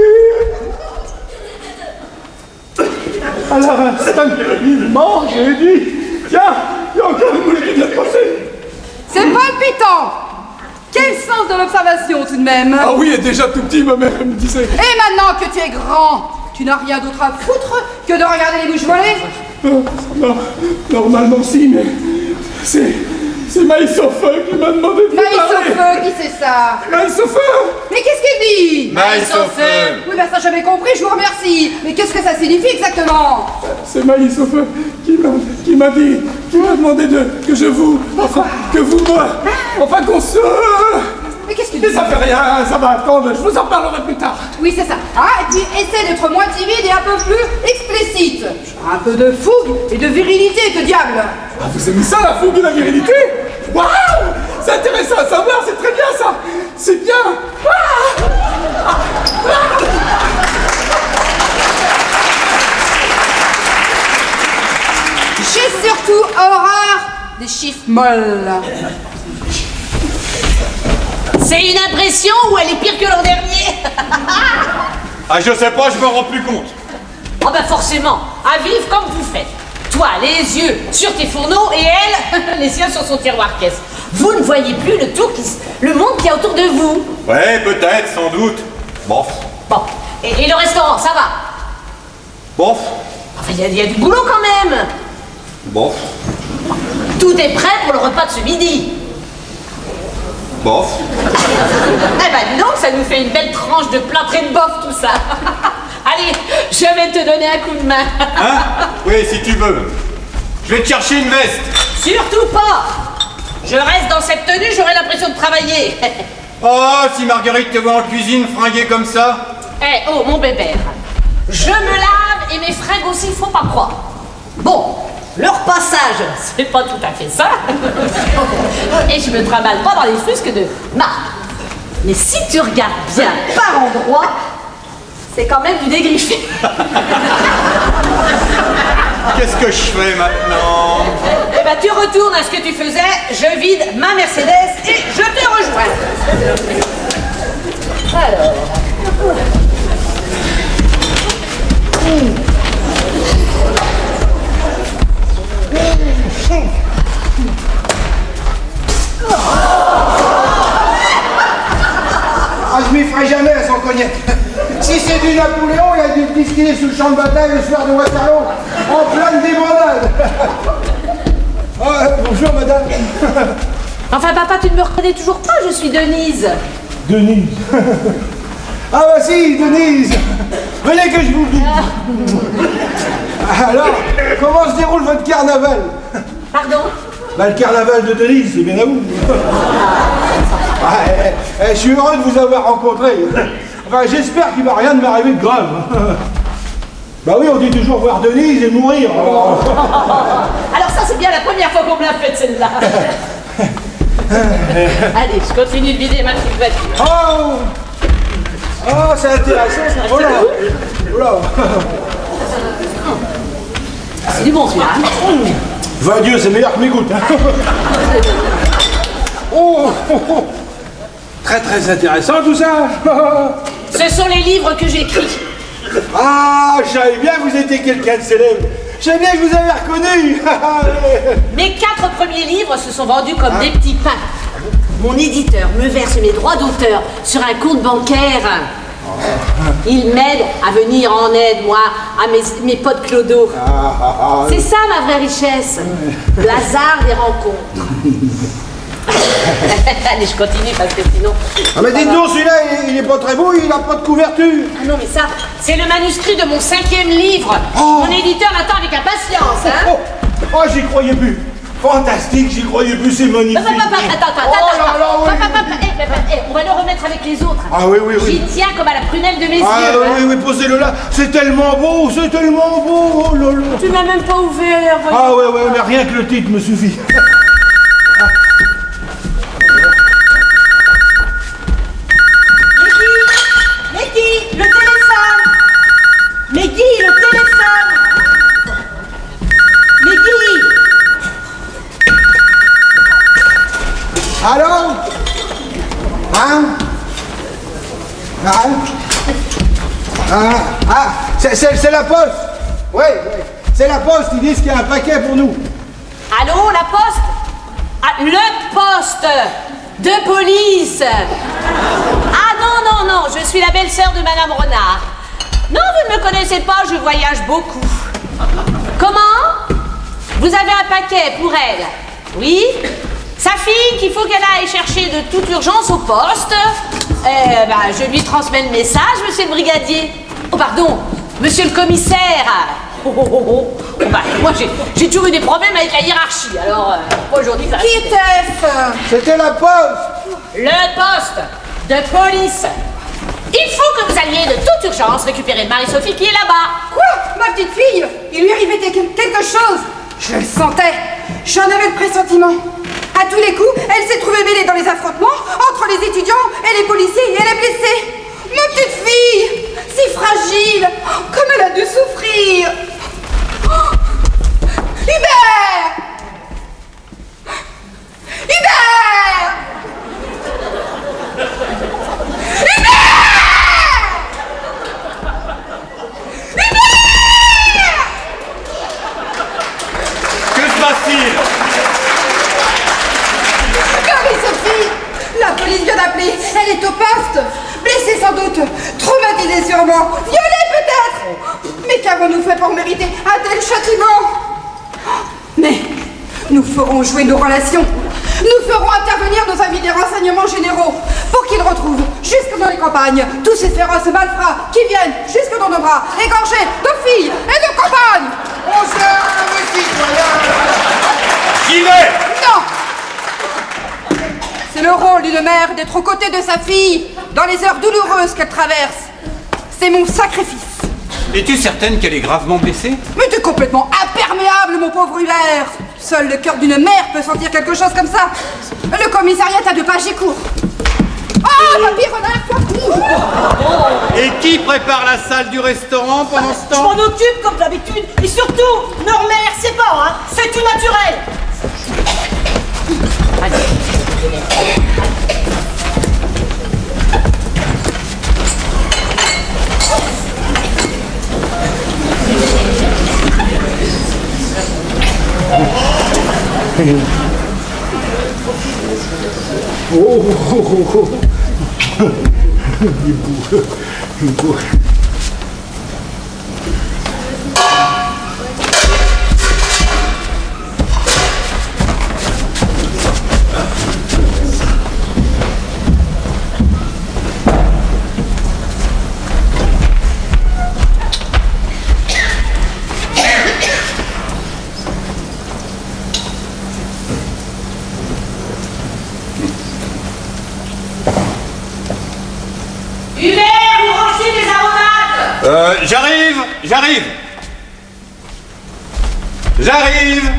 Speaker 2: Alors instinctivement, j'ai dit, tiens, il y a encore une mouche qui vient de passer.
Speaker 5: C'est palpitant. Quel sens de l'observation tout de même.
Speaker 2: Ah oui, et déjà tout petit, ma mère me disait.
Speaker 5: Et maintenant que tu es grand, tu n'as rien d'autre à foutre que de regarder les mouches voler?
Speaker 2: Non, normalement si, mais c'est Maïs au feu qui m'a demandé de
Speaker 5: Maïs
Speaker 2: parler.
Speaker 5: au feu, qui c'est ça?
Speaker 2: Maïs au feu.
Speaker 5: Mais qu'est-ce qu'il dit?
Speaker 6: Maïs au feu.
Speaker 5: Oui, ben ça j'avais compris, je vous remercie. Mais qu'est-ce que ça signifie exactement?
Speaker 2: C'est Maïs au feu qui m'a demandé que je vous, enfin, que vous me, enfin qu'on se...
Speaker 5: Mais qu'est-ce qu'il
Speaker 2: Mais
Speaker 5: dit?
Speaker 2: ça fait rien, ça va attendre, je vous en parlerai plus tard.
Speaker 5: Oui, c'est ça. Ah, et puis essaie d'être moins timide et un peu plus explicite. Un peu de fougue et de virilité, que diable.
Speaker 2: Ah, vous aimez ça, la fougue et la virilité? Waouh! C'est intéressant à savoir, c'est très bien ça. C'est bien.
Speaker 5: J'ai surtout horreur des chiffres molles.
Speaker 9: C'est une impression ou elle est pire que l'an dernier?
Speaker 6: Ah, je sais pas, je me rends plus compte.
Speaker 9: Oh bah forcément, à vivre comme vous faites. Toi, les yeux sur tes fourneaux et elle, les siens sur son tiroir caisse. Vous ne voyez plus le monde qu'il y a autour de vous.
Speaker 6: Ouais, peut-être, sans doute. Bof.
Speaker 9: Bon, et le restaurant, ça va?
Speaker 6: Bof.
Speaker 9: Enfin, il y a du boulot quand même.
Speaker 6: Bof.
Speaker 9: Tout est prêt pour le repas de ce midi.
Speaker 6: Bof.
Speaker 9: Eh ben dis donc, ça nous fait une belle tranche de plâtré de bof tout ça. Allez, je vais te donner un coup de main.
Speaker 6: Hein? Oui, si tu veux. Je vais te chercher une veste.
Speaker 9: Surtout pas. Je reste dans cette tenue, j'aurai l'impression de travailler.
Speaker 6: Oh, si Marguerite te voit en cuisine fringuée comme ça.
Speaker 9: Eh, oh, mon bébé. Je me lave et mes fringues aussi, faut pas croire. Bon, le repassage, c'est pas tout à fait ça. Et je me trimballe pas dans les fusques de Marc. Mais si tu regardes bien par endroit, c'est quand même du dégriffé.
Speaker 6: Qu'est-ce que je fais maintenant?
Speaker 9: Eh ben, tu retournes à ce que tu faisais, je vide ma Mercedes et je te rejoins. Alors.
Speaker 2: Ah, je m'y ferai jamais à son cognac. Si c'est du Napoléon, il a dû le distiller sous le champ de bataille le soir de Waterloo, en pleine débandade. Bonjour, madame.
Speaker 9: Enfin, papa, tu ne me reconnais toujours pas, je suis Denise.
Speaker 2: Denise. Ah bah si, Denise. Venez que je vous le dise. Alors, comment se déroule votre carnaval?
Speaker 9: Pardon?
Speaker 2: Bah, le carnaval de Denise, c'est bien à vous. Je suis heureux de vous avoir rencontré. Enfin, j'espère qu'il va rien de m'arriver de grave. Bah oui, on dit toujours voir Denise et mourir.
Speaker 9: Alors ça, c'est bien la première fois qu'on me l'a faite, celle-là. Allez, je continue de vider ma petite voiture.
Speaker 2: Oh, c'est intéressant. Oh là. Oh là.
Speaker 9: C'est du bon, celui-là.
Speaker 2: Va Dieu, c'est meilleur que mes gouttes. Très très intéressant tout ça.
Speaker 9: Ce sont les livres que j'écris.
Speaker 2: Ah, je savais bien que vous étiez quelqu'un de célèbre. Je savais bien que vous avez reconnu.
Speaker 9: Mes 4 premiers livres se sont vendus comme des petits pains. Mon éditeur me verse mes droits d'auteur sur un compte bancaire. Il m'aide à venir en aide, moi, à mes potes clodo. C'est ça ma vraie richesse. Le hasard des rencontres. Allez, je continue parce que sinon...
Speaker 2: Ah mais dites donc, celui-là, il est pas très beau, il a pas de couverture.
Speaker 9: Ah non, mais ça, c'est le manuscrit de mon 5e livre. Mon éditeur l'attend avec impatience, hein.
Speaker 2: Oh, j'y croyais plus. Fantastique, j'y croyais plus, c'est magnifique.
Speaker 9: Attends. On va le remettre avec les autres.
Speaker 2: Ah oui.
Speaker 9: J'y tiens comme à la prunelle de mes yeux.
Speaker 2: Ah oui, posez-le là. C'est tellement beau, c'est tellement beau. Oh là là.
Speaker 9: Tu m'as même pas ouvert.
Speaker 2: Ah ouais, mais rien que le titre me suffit.
Speaker 3: Meggy, le téléphone. Meggy, le téléphone. Meggy.
Speaker 2: Allô? C'est la poste. Oui, c'est la poste, ils disent qu'il y a un paquet pour nous.
Speaker 9: Allô, la poste? Ah, le poste de police. Ah non, je suis la belle-sœur de Madame Renard. Non, vous ne me connaissez pas, je voyage beaucoup. Comment? Vous avez un paquet pour elle? Oui? Sa fille qu'il faut qu'elle aille chercher de toute urgence au poste. Je lui transmets le message, monsieur le brigadier. Oh pardon, monsieur le commissaire. Moi j'ai toujours eu des problèmes avec la hiérarchie, alors aujourd'hui ça...
Speaker 7: Qui était-ce?
Speaker 2: C'était la poste.
Speaker 9: Le poste de police. Il faut que vous alliez de toute urgence récupérer Marie-Sophie qui est là-bas.
Speaker 5: Quoi? Ma petite fille? Il lui arrivait quelque chose. Je le sentais. J'en avais le pressentiment. À tous les coups, elle s'est trouvée mêlée dans les affrontements entre les étudiants et les policiers et elle est blessée. Ma petite fille, si fragile, comme elle a dû souffrir. Hubert! Hubert!
Speaker 6: Que se passe-t-il?
Speaker 5: Marie-Sophie, la police vient d'appeler. Elle est au poste. Blessée sans doute, traumatisée sûrement, violée peut-être. Mais qu'avons-nous fait pour mériter un tel châtiment? Mais nous ferons jouer nos relations. Nous ferons intervenir nos amis des renseignements généraux pour qu'ils retrouvent, jusque dans les campagnes, tous ces féroces malfrats qui viennent jusque dans nos bras, égorger nos filles et nos compagnes.
Speaker 2: On serve les citoyens.
Speaker 6: J'y vais!
Speaker 5: Non! C'est le rôle d'une mère d'être aux côtés de sa fille dans les heures douloureuses qu'elle traverse. C'est mon sacrifice.
Speaker 6: Es-tu certaine qu'elle est gravement blessée?
Speaker 5: Mais t'es complètement imperméable, mon pauvre Hubert. Seul le cœur d'une mère peut sentir quelque chose comme ça. Le commissariat a 2 pages et court. Oh, papy renard, toi!
Speaker 6: Et qui prépare la salle du restaurant pendant ce
Speaker 3: Je
Speaker 6: temps?
Speaker 3: m'en occupe comme d'habitude. Et surtout, Normer, c'est pas, hein. C'est tout naturel.
Speaker 6: J'arrive.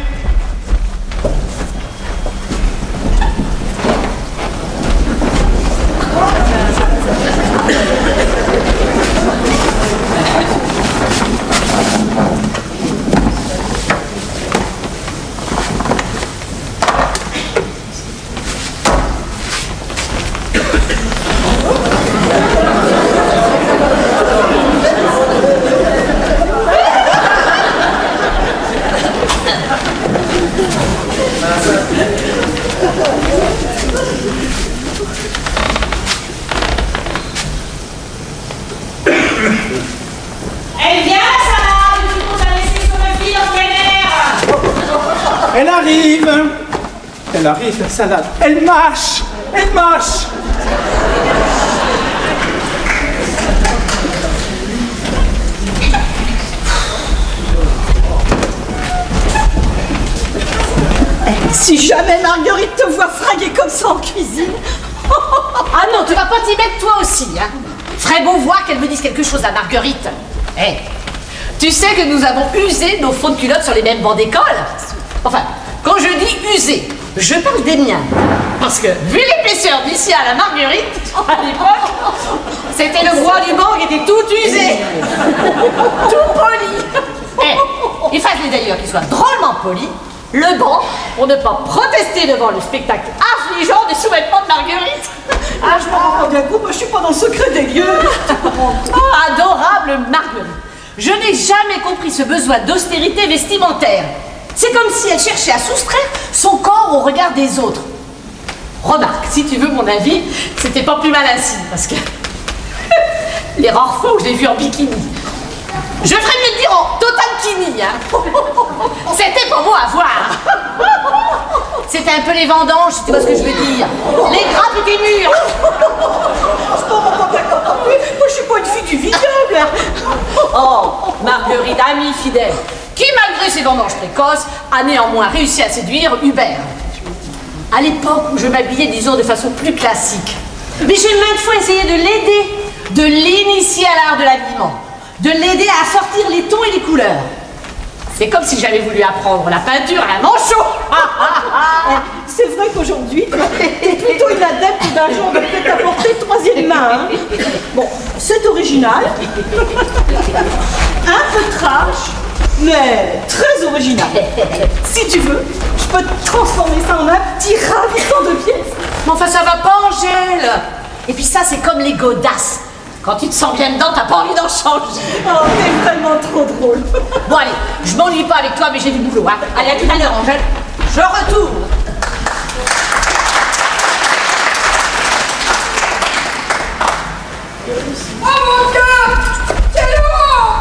Speaker 9: Elle vient, Sarah, tout le monde a laissé son fille en plein air.
Speaker 2: Elle arrive. Elle arrive, la salade. Elle mâche. Elle mâche.
Speaker 3: Si jamais Marguerite te voit fringuer comme ça en cuisine.
Speaker 9: Ah non, tu vas pas t'y mettre toi aussi, hein. Ferait bon voir qu'elle me dise quelque chose à Marguerite. Eh, tu sais que nous avons usé nos faux de culottes sur les mêmes bancs d'école? Enfin, quand je dis usé, je parle des miens. Parce que, vu l'épaisseur d'ici à la Marguerite, à l'époque, c'était le bois du banc qui était tout usé. Tout poli. Eh, il fallait d'ailleurs qu'il soit drôlement poli, le banc, pour ne pas protester devant le spectacle affligeant des sous-vêtements de Marguerite.
Speaker 3: Ah, je me rends bien compte, moi je suis pas dans le secret des lieux.
Speaker 9: Oh, adorable Marguerite. Je n'ai jamais compris ce besoin d'austérité vestimentaire. C'est comme si elle cherchait à soustraire son corps au regard des autres. Remarque, si tu veux mon avis, c'était pas plus mal ainsi, parce que les rares fois où je l'ai vue en bikini, je ferais mieux de dire en totankini, hein. C'était pas beau à voir. C'était un peu les vendanges, si tu vois ce que je veux dire. Les grappes étaient mûres.
Speaker 3: Je m'en rends pas compte non plus. Moi je suis pas une fille du vignoble.
Speaker 9: Oh, Marguerite, amie fidèle, qui malgré ses vendanges précoces, a néanmoins réussi à séduire Hubert. À l'époque où je m'habillais, disons, de façon plus classique. Mais j'ai maintes fois essayé de l'aider, de l'initier à l'art de l'habillement, de l'aider à sortir les tons et les couleurs. C'est comme si j'avais voulu apprendre la peinture à un manchot.
Speaker 3: C'est vrai qu'aujourd'hui, t'es plutôt une adepte d'un genre de prêt-à-porter troisième main. Hein. Bon, c'est original, un peu trash, mais très original. Si tu veux, je peux te transformer ça en un petit ravissant de pièces.
Speaker 9: Mais enfin, ça va pas, Angèle. Et puis ça, c'est comme les godasses. Quand tu te sens bien dedans, t'as pas envie d'en changer.
Speaker 3: Oh, t'es vraiment trop drôle.
Speaker 9: Bon, allez, je m'ennuie pas avec toi, mais j'ai du boulot, hein. Allez, à tout à l'heure, Angèle. Je retourne.
Speaker 5: Oh mon Dieu! C'est lourd!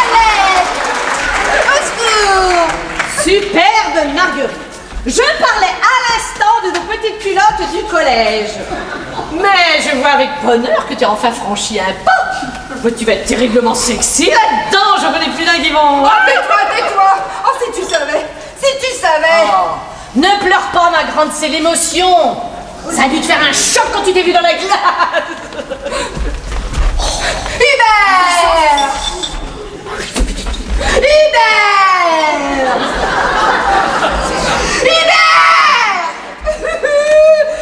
Speaker 5: Allez! Au secours!
Speaker 9: Superbe Marguerite. Je parlais à l'instant de nos petites culottes du collège. Mais je vois avec bonheur que tu as enfin franchi un pas. Mais tu vas être terriblement sexy là-dedans. J'en connais plus d'un qui vont...
Speaker 5: Oh, tais-toi! Oh, si tu savais! Si tu savais!
Speaker 9: Oh, ne pleure pas, ma grande, c'est l'émotion. Ça a dû te faire un choc quand tu t'es vu dans la glace.
Speaker 7: Hubert! Hubert! Hubert!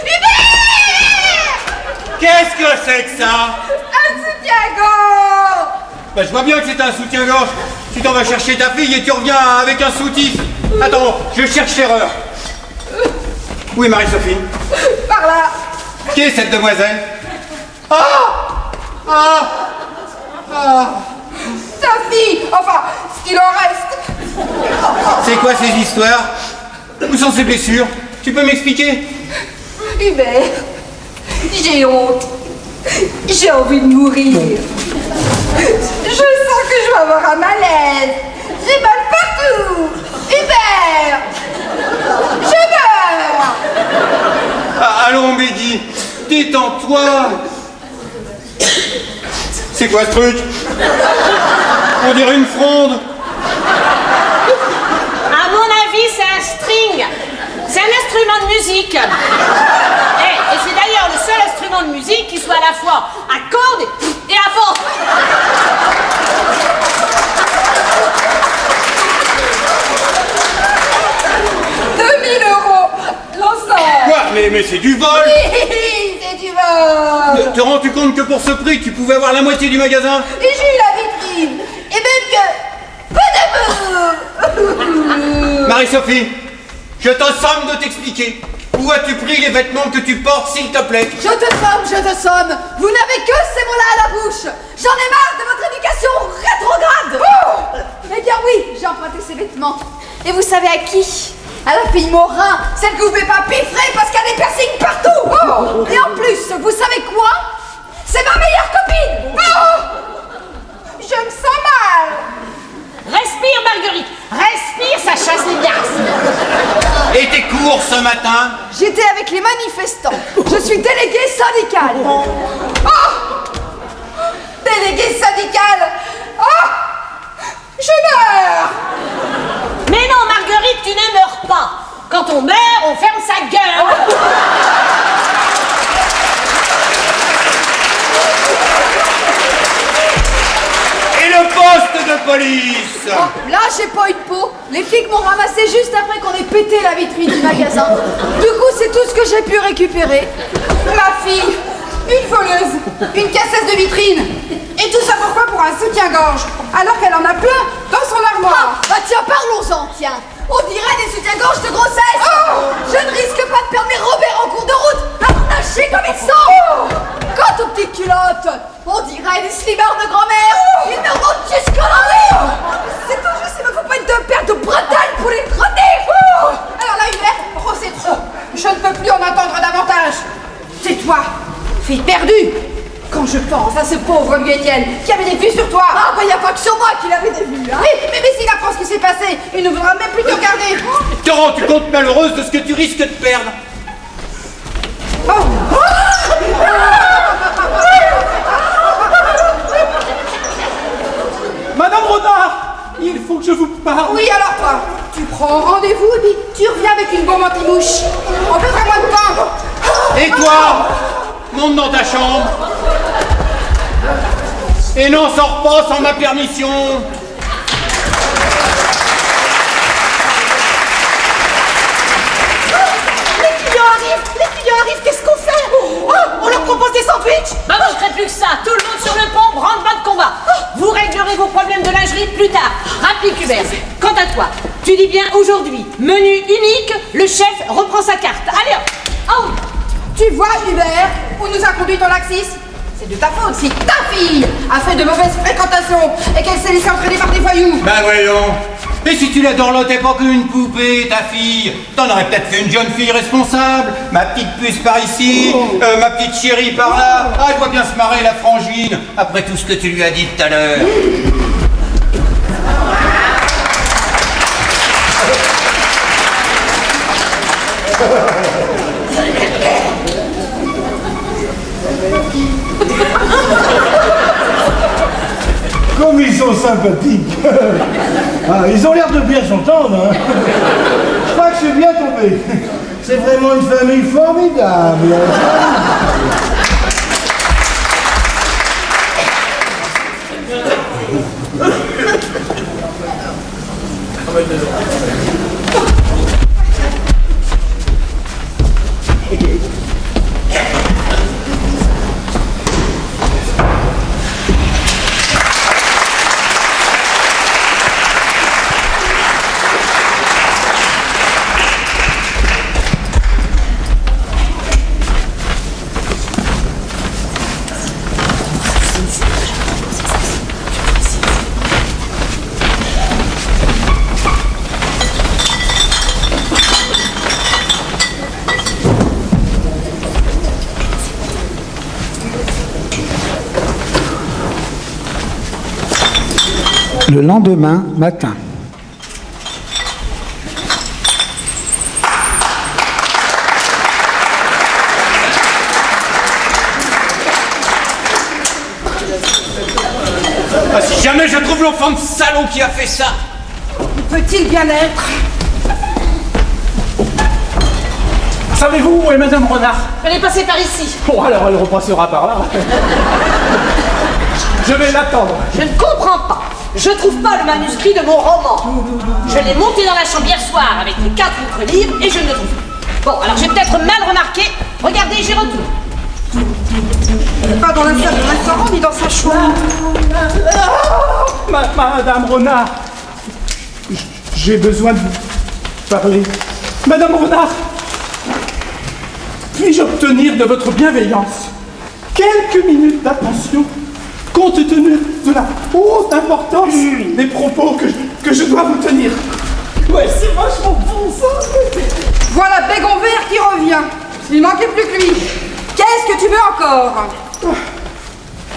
Speaker 7: Hubert!
Speaker 6: Qu'est-ce que c'est que ça?
Speaker 7: Un soutien-gorge!
Speaker 6: Bah, je vois bien que c'est un soutien-gorge. Tu t'en vas chercher ta fille et tu reviens avec un soutif. Attends, je cherche l'erreur. Où est Marie-Sophie?
Speaker 7: Par là!
Speaker 6: Qui est cette demoiselle? Ah! Ah! Ah!
Speaker 7: Ta fille! Enfin, ce qu'il en reste!
Speaker 6: C'est quoi ces histoires? Où sont ces blessures? Tu peux m'expliquer?
Speaker 7: Hubert, j'ai honte. J'ai envie de mourir. Je sens que je vais avoir un malaise. J'ai mal partout. Hubert, je meurs.
Speaker 6: Ah, allons, Mehdi, détends-toi. C'est quoi ce truc? On dirait une fronde.
Speaker 9: À mon avis, c'est un string. C'est un instrument de musique. Et c'est d'ailleurs le seul instrument de musique qui soit à la fois à cordes et à vent.
Speaker 7: 2000 euros l'ensemble.
Speaker 6: Quoi? Mais c'est du vol.
Speaker 7: Oui, c'est du vol.
Speaker 6: Te rends-tu compte que pour ce prix, tu pouvais avoir la moitié du magasin?
Speaker 7: Et j'ai eu la vitrine. Et même que...
Speaker 6: Marie-Sophie, je te somme de t'expliquer. Où as-tu pris les vêtements que tu portes, s'il te plaît?
Speaker 7: Je te somme. Vous n'avez que ces mots-là à la bouche. J'en ai marre de votre éducation rétrograde. Eh bien oui, j'ai emprunté ces vêtements. Et vous savez à qui? À la fille Morin, celle que vous ne pouvez pas piffrer parce qu'elle a des piercings partout. Et en plus, vous savez quoi? C'est ma meilleure copine. Je me sens mal.
Speaker 9: Respire, Marguerite. Respire, ça chasse les glaces.
Speaker 6: Et tes cours ce matin?
Speaker 7: J'étais avec les manifestants. Je suis déléguée syndicale. Déléguée syndicale. Je meurs.
Speaker 9: Mais non, Marguerite, tu ne meurs pas. Quand on meurt, on ferme sa gueule.
Speaker 6: Et le poste de police?
Speaker 7: Là, j'ai pas eu de peau. Les flics m'ont ramassé juste après qu'on ait pété la vitrine du magasin. Du coup, c'est tout ce que j'ai pu récupérer. Ma fille, une voleuse, une casseuse de vitrine. Et tout ça pourquoi? Pour un soutien-gorge. Alors qu'elle en a plein dans son armoire. Bah tiens, parlons-en, tiens. On dirait des soutiens-gorge de grossesse. Je ne risque pas de perdre mes repères en cours de route à nager comme ils sont. Quant aux petites culottes, on dirait des slimmers de grand-mère. Ils me remontent jusqu'à l'envers. C'est tout juste, il me faut pas une paire de bretelles pour les crotter. Alors là, Hubert, c'est trop. Je ne peux plus en attendre davantage. C'est toi, fille perdue. Quand je pense à ce pauvre lui Étienne qui avait des vues sur toi. Ah, bah y a pas que sur moi qu'il avait des vues, hein. Mais s'il apprend ce qui s'est passé, il ne voudra même plus te regarder.
Speaker 6: Te rends-tu compte, malheureuse, de ce que tu risques de perdre?
Speaker 4: Madame Renard, il faut que je vous parle.
Speaker 7: Oui, alors toi, tu prends rendez-vous et puis tu reviens avec une bombe anti-mouche. On perdra moins de temps.
Speaker 6: Et toi, monte dans ta chambre. Et n'en sors pas sans ma permission.
Speaker 3: Les clients arrivent, qu'est-ce qu'on fait? On leur propose des sandwichs.
Speaker 9: Bah, je ne plus que ça. Tout le monde sur le pont, branle-bas de combat. Vous réglerez vos problèmes de lingerie plus tard. Rapplique, Hubert. Quant à toi, tu dis bien aujourd'hui, menu unique, le chef reprend sa carte. Allez hop.
Speaker 7: Tu vois, Hubert, où nous a conduit ton laxisme? C'est de ta faute si ta fille a fait de mauvaises fréquentations et qu'elle s'est laissée entraîner par des voyous.
Speaker 6: Ben voyons. Et si tu la dorlotais pas qu'une poupée, ta fille? T'en aurais peut-être fait une jeune fille responsable. Ma petite puce par ici, ma petite chérie par là. Ah, elle doit bien se marrer, la frangine, après tout ce que tu lui as dit tout à l'heure.
Speaker 8: Comme ils sont sympathiques. Ah, ils ont l'air de bien s'entendre. Hein. Je crois que je suis bien tombé.
Speaker 2: C'est vraiment une famille formidable.
Speaker 10: Le lendemain matin.
Speaker 6: Ah, si jamais je trouve l'enfant de salaud qui a fait ça!
Speaker 5: Peut-il bien être?
Speaker 4: Savez-vous où est Madame Renard?
Speaker 9: Elle est passée par ici.
Speaker 4: Bon, alors elle repassera par là. Je vais l'attendre.
Speaker 9: Je ne comprends pas. Je trouve pas le manuscrit de mon roman. Je l'ai monté dans la chambre hier soir avec les 4 autres livres et je ne le trouve pas. Bon, alors j'ai peut-être mal remarqué. Regardez, j'y retourne.
Speaker 5: Pas dans la salle de restaurant ni dans sa chambre.
Speaker 4: Madame Renard, j'ai besoin de vous parler. Madame Renard, puis-je obtenir de votre bienveillance quelques minutes d'attention compte tenu de la haute importance des propos que je dois vous tenir? Ouais, c'est vachement bon ça.
Speaker 5: Voilà Bégonvert qui revient. Il manquait plus que lui. Qu'est-ce que tu veux encore?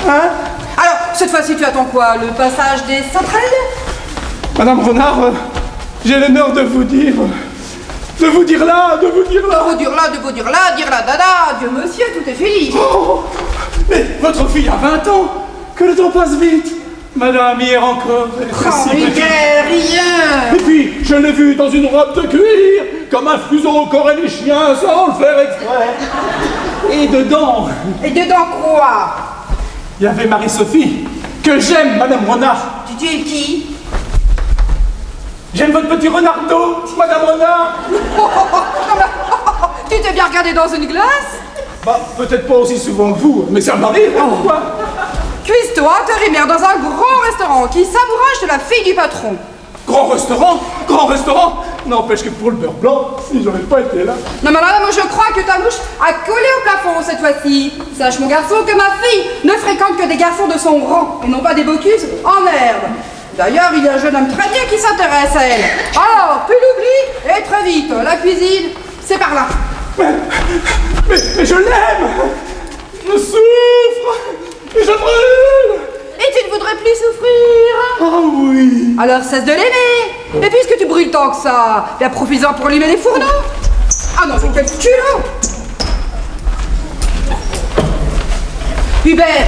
Speaker 4: Hein?
Speaker 5: Alors, cette fois-ci, tu attends quoi? Le passage des sauterelles?
Speaker 4: Madame Renard, j'ai l'honneur de vous dire là.
Speaker 5: De vous dire là, dire là, dada. Dieu monsieur, tout est fini.
Speaker 4: Oh, mais votre fille a 20 ans. Que le temps passe vite. Madame, hier encore, elle était si petite.
Speaker 5: Rien.
Speaker 4: Et puis, je l'ai vue dans une robe de cuir, comme un fuseau qu'auraient les chiens sans le faire exprès. Et dedans,
Speaker 5: quoi?
Speaker 4: il y avait Marie-Sophie, que j'aime, Madame Renard.
Speaker 5: Tu es qui?
Speaker 4: J'aime votre petit renardeau, Madame Renard.
Speaker 5: Tu t'es bien regardé dans une glace?
Speaker 4: Bah, peut-être pas aussi souvent que vous, mais ça m'arrive, hein, quoi.
Speaker 5: Cuise-toi, intérimaire dans un grand restaurant qui s'amourage de la fille du patron.
Speaker 4: Grand restaurant. N'empêche que pour le beurre blanc, si j'aurais pas été là.
Speaker 5: Non mais là, moi je crois que ta mouche a collé au plafond cette fois-ci. Sache mon garçon que ma fille ne fréquente que des garçons de son rang et non pas des bocus en herbe. D'ailleurs, il y a un jeune homme très bien qui s'intéresse à elle. Alors, tu l'oublies et très vite, la cuisine, c'est par là.
Speaker 4: Mais je l'aime. Je souffre. Et je brûle.
Speaker 5: Et tu ne voudrais plus souffrir?
Speaker 4: Ah oui.
Speaker 5: Alors cesse de l'aimer. Et puisque tu brûles tant que ça, bien profites-en pour allumer les fourneaux. Ah non, mais quel culot! Hubert,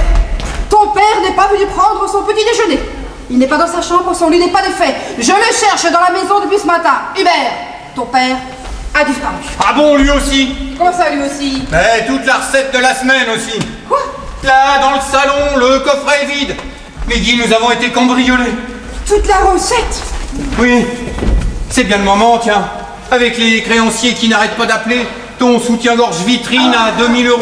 Speaker 5: ton père n'est pas venu prendre son petit déjeuner. Il n'est pas dans sa chambre, son lit n'est pas défait. Je le cherche dans la maison depuis ce matin. Hubert, ton père a disparu.
Speaker 6: Ah bon, lui aussi?
Speaker 5: Comment ça, lui aussi?
Speaker 6: Mais toute la recette de la semaine aussi.
Speaker 5: Quoi?
Speaker 6: Là, dans le salon, le coffret est vide. Meggy, nous avons été cambriolés.
Speaker 5: Toute la recette?
Speaker 6: Oui, c'est bien le moment, tiens. Avec les créanciers qui n'arrêtent pas d'appeler, ton soutien-gorge vitrine à 2000 €.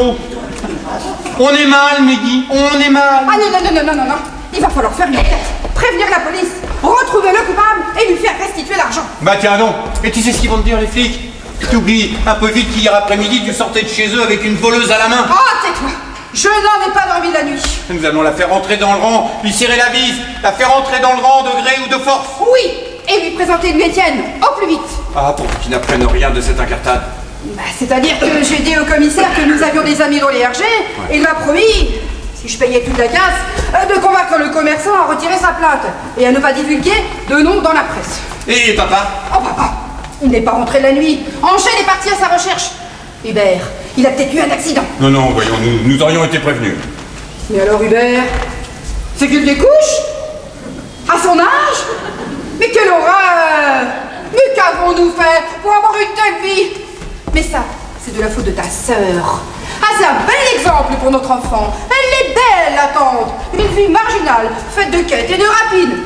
Speaker 6: On est mal, Meggy, on est mal.
Speaker 5: Ah non. Il va falloir faire une enquête, prévenir la police, retrouver le coupable et lui faire restituer l'argent.
Speaker 6: Bah tiens non, et tu sais ce qu'ils vont te dire les flics? T'oublies un peu vite qu'hier après-midi tu sortais de chez eux avec une voleuse à la main.
Speaker 5: Oh, tais-toi! Je n'en ai pas dormi la nuit.
Speaker 6: Nous allons la faire entrer dans le rang, lui serrer la bise, la faire entrer dans le rang de gré ou de force.
Speaker 5: Oui, et lui présenter lui Étienne, au plus vite.
Speaker 6: Ah, pour qu'ils n'apprennent rien de cette incartade.
Speaker 5: Bah, c'est-à-dire que j'ai dit au commissaire que nous avions des amis dans les RG, et il m'a promis, si je payais toute la casse, de convaincre le commerçant à retirer sa plainte et à ne pas divulguer de nom dans la presse.
Speaker 6: Et papa?
Speaker 5: Oh papa, il n'est pas rentré la nuit. Angèle est partie à sa recherche. Hubert, il a peut-être eu un accident.
Speaker 6: Non, voyons, nous aurions été prévenus.
Speaker 5: Mais alors Hubert, c'est qu'il découche? À son âge? Mais quelle horreur! Mais qu'avons-nous fait pour avoir une telle vie? Mais ça, c'est de la faute de ta sœur. Ah, c'est un bel exemple pour notre enfant. Elle est belle, la tante. Une fille marginale, faite de quêtes et de rapines.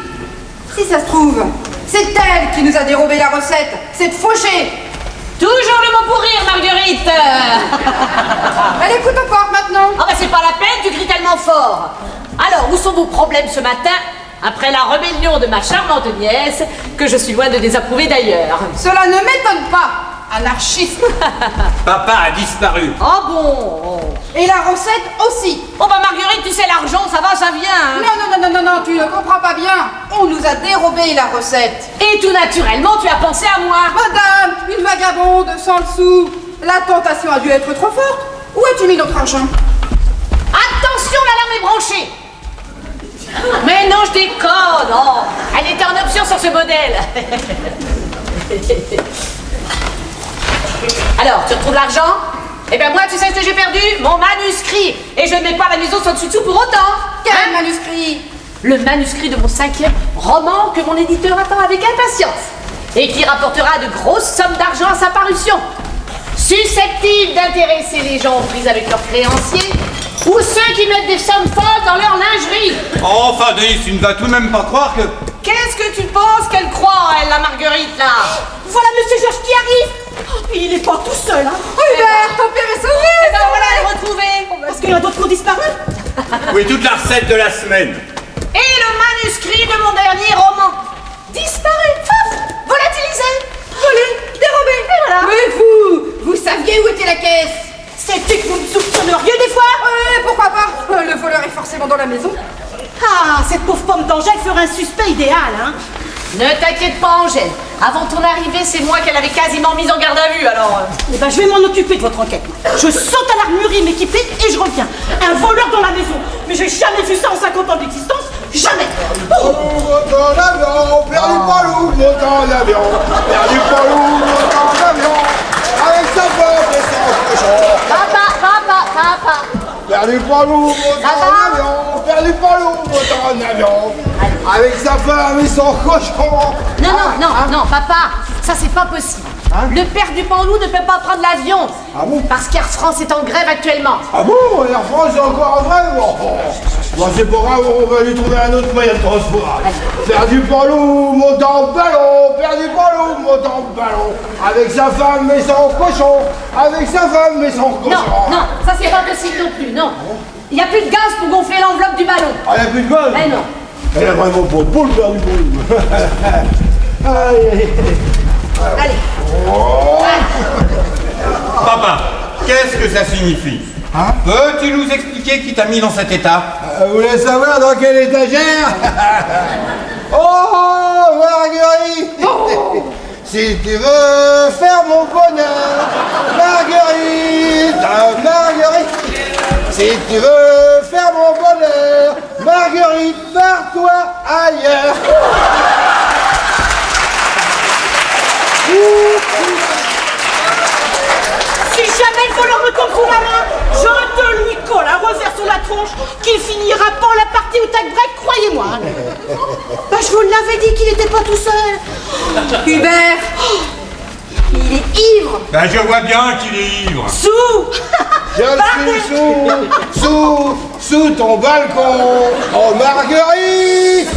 Speaker 5: Si ça se trouve, c'est elle qui nous a dérobé la recette, cette fauchée.
Speaker 9: Toujours le mot pour rire, Marguerite.
Speaker 5: Elle écoute encore maintenant.
Speaker 9: Ah bah c'est pas la peine, tu cries tellement fort. Alors, où sont vos problèmes ce matin, après la rébellion de ma charmante nièce, que je suis loin de désapprouver d'ailleurs?
Speaker 5: Cela ne m'étonne pas. Anarchisme.
Speaker 6: Papa a disparu.
Speaker 9: Ah bon?
Speaker 5: Et la recette aussi.
Speaker 9: Oh bah Marguerite, tu sais, l'argent, ça va, ça vient. Hein.
Speaker 5: Non, tu ne comprends pas bien. On nous a dérobé la recette.
Speaker 9: Et tout naturellement, tu as pensé à moi.
Speaker 5: Madame, une vagabonde sans le sou. La tentation a dû être trop forte. Où as-tu mis notre argent?
Speaker 9: Attention, l'alarme est branchée. Mais non, je déconne. Oh, elle était en option sur ce modèle. Alors, tu retrouves l'argent? Eh bien moi, tu sais ce que j'ai perdu? Mon manuscrit. Et je ne mets pas la maison sans dessus dessous pour autant.
Speaker 5: Quel manuscrit?
Speaker 9: Le manuscrit de mon 5e roman que mon éditeur attend avec impatience et qui rapportera de grosses sommes d'argent à sa parution. Susceptible d'intéresser les gens aux prises avec leurs créanciers ou ceux qui mettent des sommes folles dans leur lingerie.
Speaker 6: Enfin, Denise, tu ne vas tout de même pas croire que...
Speaker 9: Qu'est-ce que tu penses qu'elle croit, elle, la Marguerite, là?
Speaker 3: Voilà Monsieur Georges qui arrive. Oh, il n'est pas tout seul, hein.
Speaker 5: Hubert, ton père est sauvé.
Speaker 9: Eh ben voilà, elle est retrouvée.
Speaker 3: Parce qu'il y en a d'autres qui ont disparu.
Speaker 6: Oui, toute la recette de la semaine.
Speaker 9: Et le manuscrit de mon dernier roman. Disparu, paf, volatilisé, volé, dérobé, et voilà.
Speaker 5: Mais vous saviez où était la caisse?
Speaker 3: C'était que vous me soupçonneriez des fois.
Speaker 5: Pourquoi pas? Le voleur est forcément dans la maison.
Speaker 3: Ah, cette pauvre pomme d'Angèle ferait un suspect idéal, hein.
Speaker 9: Ne t'inquiète pas, Angèle. Avant ton arrivée, c'est moi qu'elle avait quasiment mise en garde à vue, alors...
Speaker 3: Eh ben, je vais m'en occuper de votre enquête. Je saute à l'armurerie m'équiper et je reviens. Un voleur dans la maison. Mais j'ai jamais vu ça en 50 ans d'existence. Jamais. Oh.
Speaker 8: Montant l'avion, perdu pas loup, montant l'avion, perdu pas loup, montant l'avion, avec sa femme et son cochon.
Speaker 9: Papa.
Speaker 8: Perdu pas loup, montant l'avion, perdu pas loup, montant l'avion, avec sa femme et son cochon.
Speaker 9: Non, papa, ça c'est pas possible. Le père du Panloup ne peut pas prendre l'avion.
Speaker 8: Ah bon?
Speaker 9: Parce qu'Air France est en grève actuellement.
Speaker 8: Ah bon? Air France est encore en grève? Bon, c'est pas grave, on va lui trouver un autre moyen de transport. Perdu par loup, montant ballon, perdu par loup, montant ballon, avec sa femme et son cochon, avec sa femme et son cochon.
Speaker 9: Non, ça c'est pas possible non plus, non. Il n'y a plus de gaz pour gonfler l'enveloppe du ballon.
Speaker 8: Ah, il n'y a plus de gaz?
Speaker 9: Eh non.
Speaker 8: Elle a vraiment pas de boule, perdu par loup. Allez.
Speaker 6: Papa, qu'est-ce que ça signifie? Peux-tu nous expliquer qui t'a mis dans cet état?
Speaker 8: Vous voulez savoir dans quelle étagère? Oh, Marguerite! Si tu veux faire mon bonheur, Marguerite, Marguerite! Si tu veux faire mon bonheur, Marguerite, barre-toi ailleurs!
Speaker 3: Si jamais le voleur me tombe sous la main, je te lui colle un revers sur la tronche qu'il finira pas la partie au tac-break, croyez-moi. Bah, je vous l'avais dit qu'il n'était pas tout seul.
Speaker 5: Hubert, il est ivre.
Speaker 6: Ben, je vois bien qu'il est ivre.
Speaker 3: Sous
Speaker 8: Je suis sous ton balcon, oh Marguerite!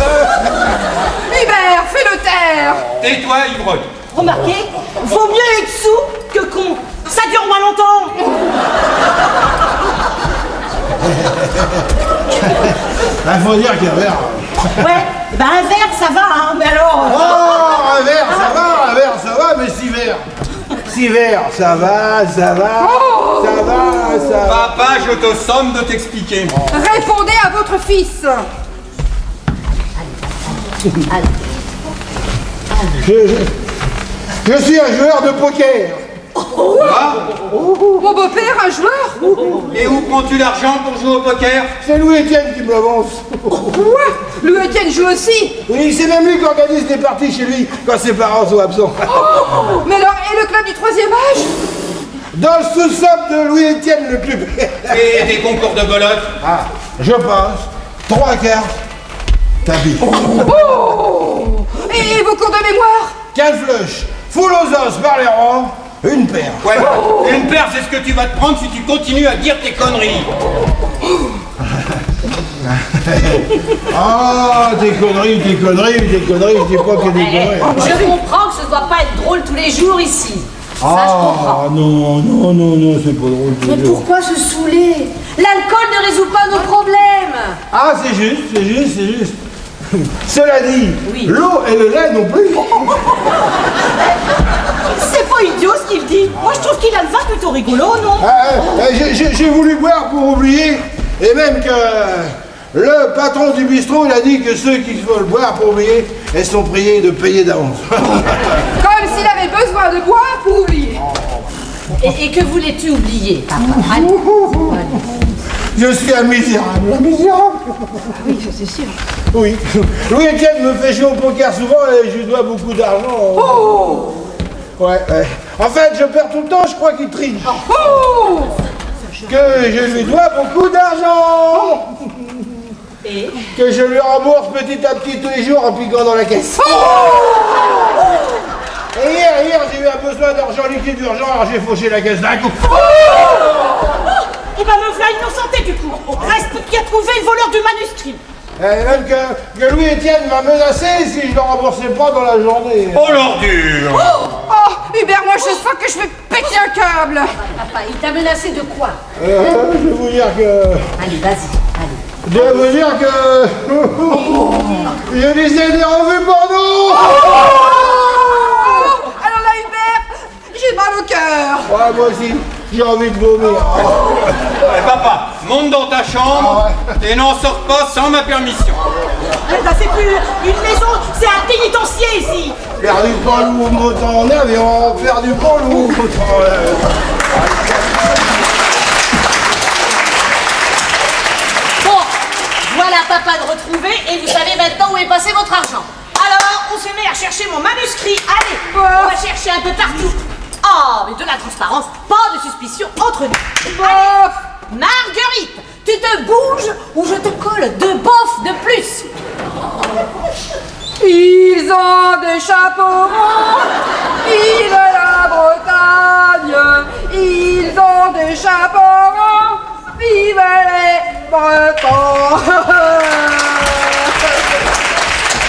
Speaker 5: Hubert, fais-le taire.
Speaker 6: Tais-toi, ivrogne.
Speaker 3: Remarquez, vaut mieux être sous que con. Ça dure moins longtemps.
Speaker 8: Il faut dire qu'il y a un verre.
Speaker 3: Ouais, bah un verre ça va, hein, mais alors...
Speaker 8: Oh, un verre ça va, mais 6 verres. 6 verres, ça va.
Speaker 6: Papa, je te somme de t'expliquer.
Speaker 5: Répondez à votre fils.
Speaker 8: Je suis un joueur de poker.
Speaker 5: Mon beau-père, un joueur?
Speaker 6: Et où prends-tu l'argent pour jouer au poker?
Speaker 8: C'est Louis-Étienne qui me l'avance.
Speaker 5: Quoi? Louis-Étienne joue aussi?
Speaker 8: Oui, c'est même lui qui organise des parties chez lui quand ses parents sont absents.
Speaker 5: Oh, mais alors, et le club du 3e âge?
Speaker 8: Dans le sous-sol de Louis-Étienne, le club.
Speaker 6: Et des concours de belote?
Speaker 8: Ah, je passe 3 cartes, tapis.
Speaker 5: Oh! Et vos cours de mémoire?
Speaker 8: 15 flush, full aux os par les rangs, Une paire.
Speaker 6: Ouais, une paire, c'est ce que tu vas te prendre si tu continues à dire tes conneries.
Speaker 8: Ah, des conneries, je dis pas que des conneries.
Speaker 9: Je comprends que ce ne doit pas être drôle tous les jours ici. Ça, je comprends.
Speaker 8: Ah, non, c'est pas drôle.
Speaker 9: Mais pourquoi se saouler? L'alcool ne résout pas nos problèmes.
Speaker 8: Ah, c'est juste. Cela dit,
Speaker 9: Oui.
Speaker 8: l'eau et le lait non plus.
Speaker 3: C'est pas idiot ce qu'il dit. Moi, je trouve qu'il a le vin plutôt rigolo, non?
Speaker 8: J'ai voulu boire pour oublier, et même que le patron du bistrot, il a dit que ceux qui veulent boire pour oublier, elles sont priés de payer d'avance.
Speaker 5: Comme s'il avait besoin de boire pour oublier.
Speaker 9: Et que voulais-tu oublier, papa? Allez.
Speaker 8: Je suis un misérable.
Speaker 5: Oui, ça c'est sûr.
Speaker 8: Oui. Louis-Étienne me fait jouer au poker souvent et je lui dois beaucoup d'argent.
Speaker 5: Oh!
Speaker 8: Ouais. En fait, je perds tout le temps, je crois qu'il triche.
Speaker 5: Oh!
Speaker 8: Que je lui dois beaucoup d'argent.
Speaker 9: Et
Speaker 8: Que je lui rembourse petit à petit tous les jours en piquant dans la caisse. Et hier, j'ai eu un besoin d'argent liquide urgent, alors j'ai fauché la caisse d'un coup.
Speaker 3: Eh ben, me voilà innocenté du coup. Reste qui a trouvé le voleur du manuscrit.
Speaker 8: Et même que Louis-Étienne m'a menacé si je ne remboursais pas dans la journée.
Speaker 6: Oh l'ordure!
Speaker 5: Oh, Hubert, moi je sens que je vais péter un câble.
Speaker 9: papa, il t'a menacé de quoi?
Speaker 8: Je vais vous dire que...
Speaker 9: Allez, vas-y, allez.
Speaker 8: Je vais vous dire que... Je lisais des revues porno.
Speaker 5: Alors là, Hubert, j'ai mal au cœur.
Speaker 8: Ouais, moi aussi, j'ai envie de vomir.
Speaker 6: Ouais, papa, monte dans ta chambre et n'en sors pas sans ma permission.
Speaker 3: Eh ben, c'est plus une maison, c'est un pénitencier ici.
Speaker 8: Faire du pain lourd, montant en avion, faire du pain lourd, montant en avion.
Speaker 9: Bon, voilà papa de retrouver et vous savez maintenant où est passé votre argent. Alors, on se met à chercher mon manuscrit. Allez, on va chercher un peu partout. Oh, mais de la transparence, pas de suspicion entre nous. Allez, Marguerite, tu te bouges ou je te colle deux bofs de plus.
Speaker 5: Ils ont des chapeaux ronds, ils de la Bretagne. Ils ont des chapeaux ronds, vive les Bretons.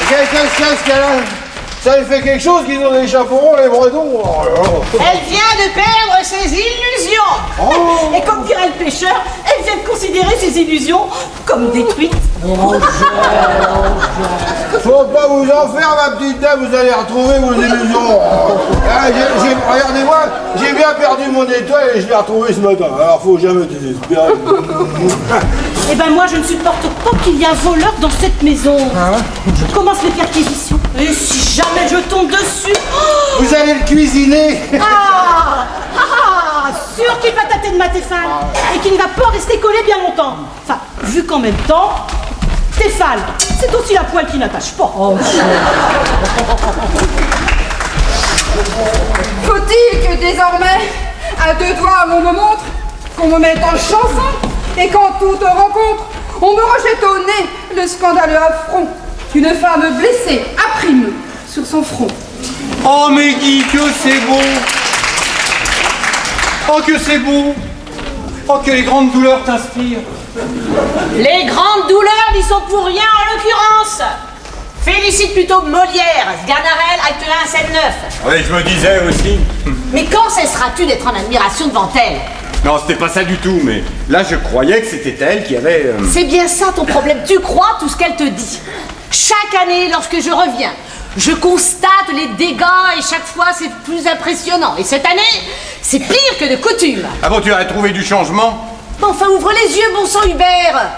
Speaker 8: Qu'est-ce qu'elle a? Ça lui fait quelque chose qu'ils ont des chapeaux les Bretons. Oh là là.
Speaker 3: Elle vient de perdre ses illusions. Et comme dirait le pêcheur, elle vient de considérer ses illusions comme détruites.
Speaker 8: Faut pas vous en faire, ma petite dame, vous allez retrouver vos illusions. Ah, regardez-moi, j'ai bien perdu mon étoile et je l'ai retrouvée ce matin. Alors faut jamais désespérer.
Speaker 3: Eh ben moi je ne supporte pas qu'il y ait un voleur dans cette maison. Je commence les perquisitions. Et si jamais je tombe dessus...
Speaker 8: Vous allez le cuisiner.
Speaker 3: Sûr qu'il va tâter de ma Théphale et qu'il ne va pas rester collé bien longtemps. Enfin, vu qu'en même temps, Théphale, c'est aussi la poêle qui n'attache pas.
Speaker 5: Faut-il que désormais, à deux doigts, on me montre qu'on me mette en chanson et qu'en toute rencontre, on me rejette au nez le scandaleux affront d'une femme blessée à prime sur son front.
Speaker 6: Oh mais Guy, que c'est beau! Oh que c'est beau! Oh que les grandes douleurs t'inspirent!
Speaker 9: Les grandes douleurs n'y sont pour rien en l'occurrence. Félicite plutôt Molière, Sganarelle, acte 1, scène 9.
Speaker 6: Oui, je me disais aussi.
Speaker 9: Mais quand cesseras-tu d'être en admiration devant elle?
Speaker 6: Non, c'était pas ça du tout, mais là je croyais que c'était elle qui avait...
Speaker 9: C'est bien ça ton problème, tu crois tout ce qu'elle te dit. Chaque année, lorsque je reviens, je constate les dégâts et chaque fois c'est plus impressionnant. Et cette année, c'est pire que de coutume.
Speaker 6: Ah bon, tu as trouvé du changement?
Speaker 9: Enfin, ouvre les yeux, bon sang Hubert.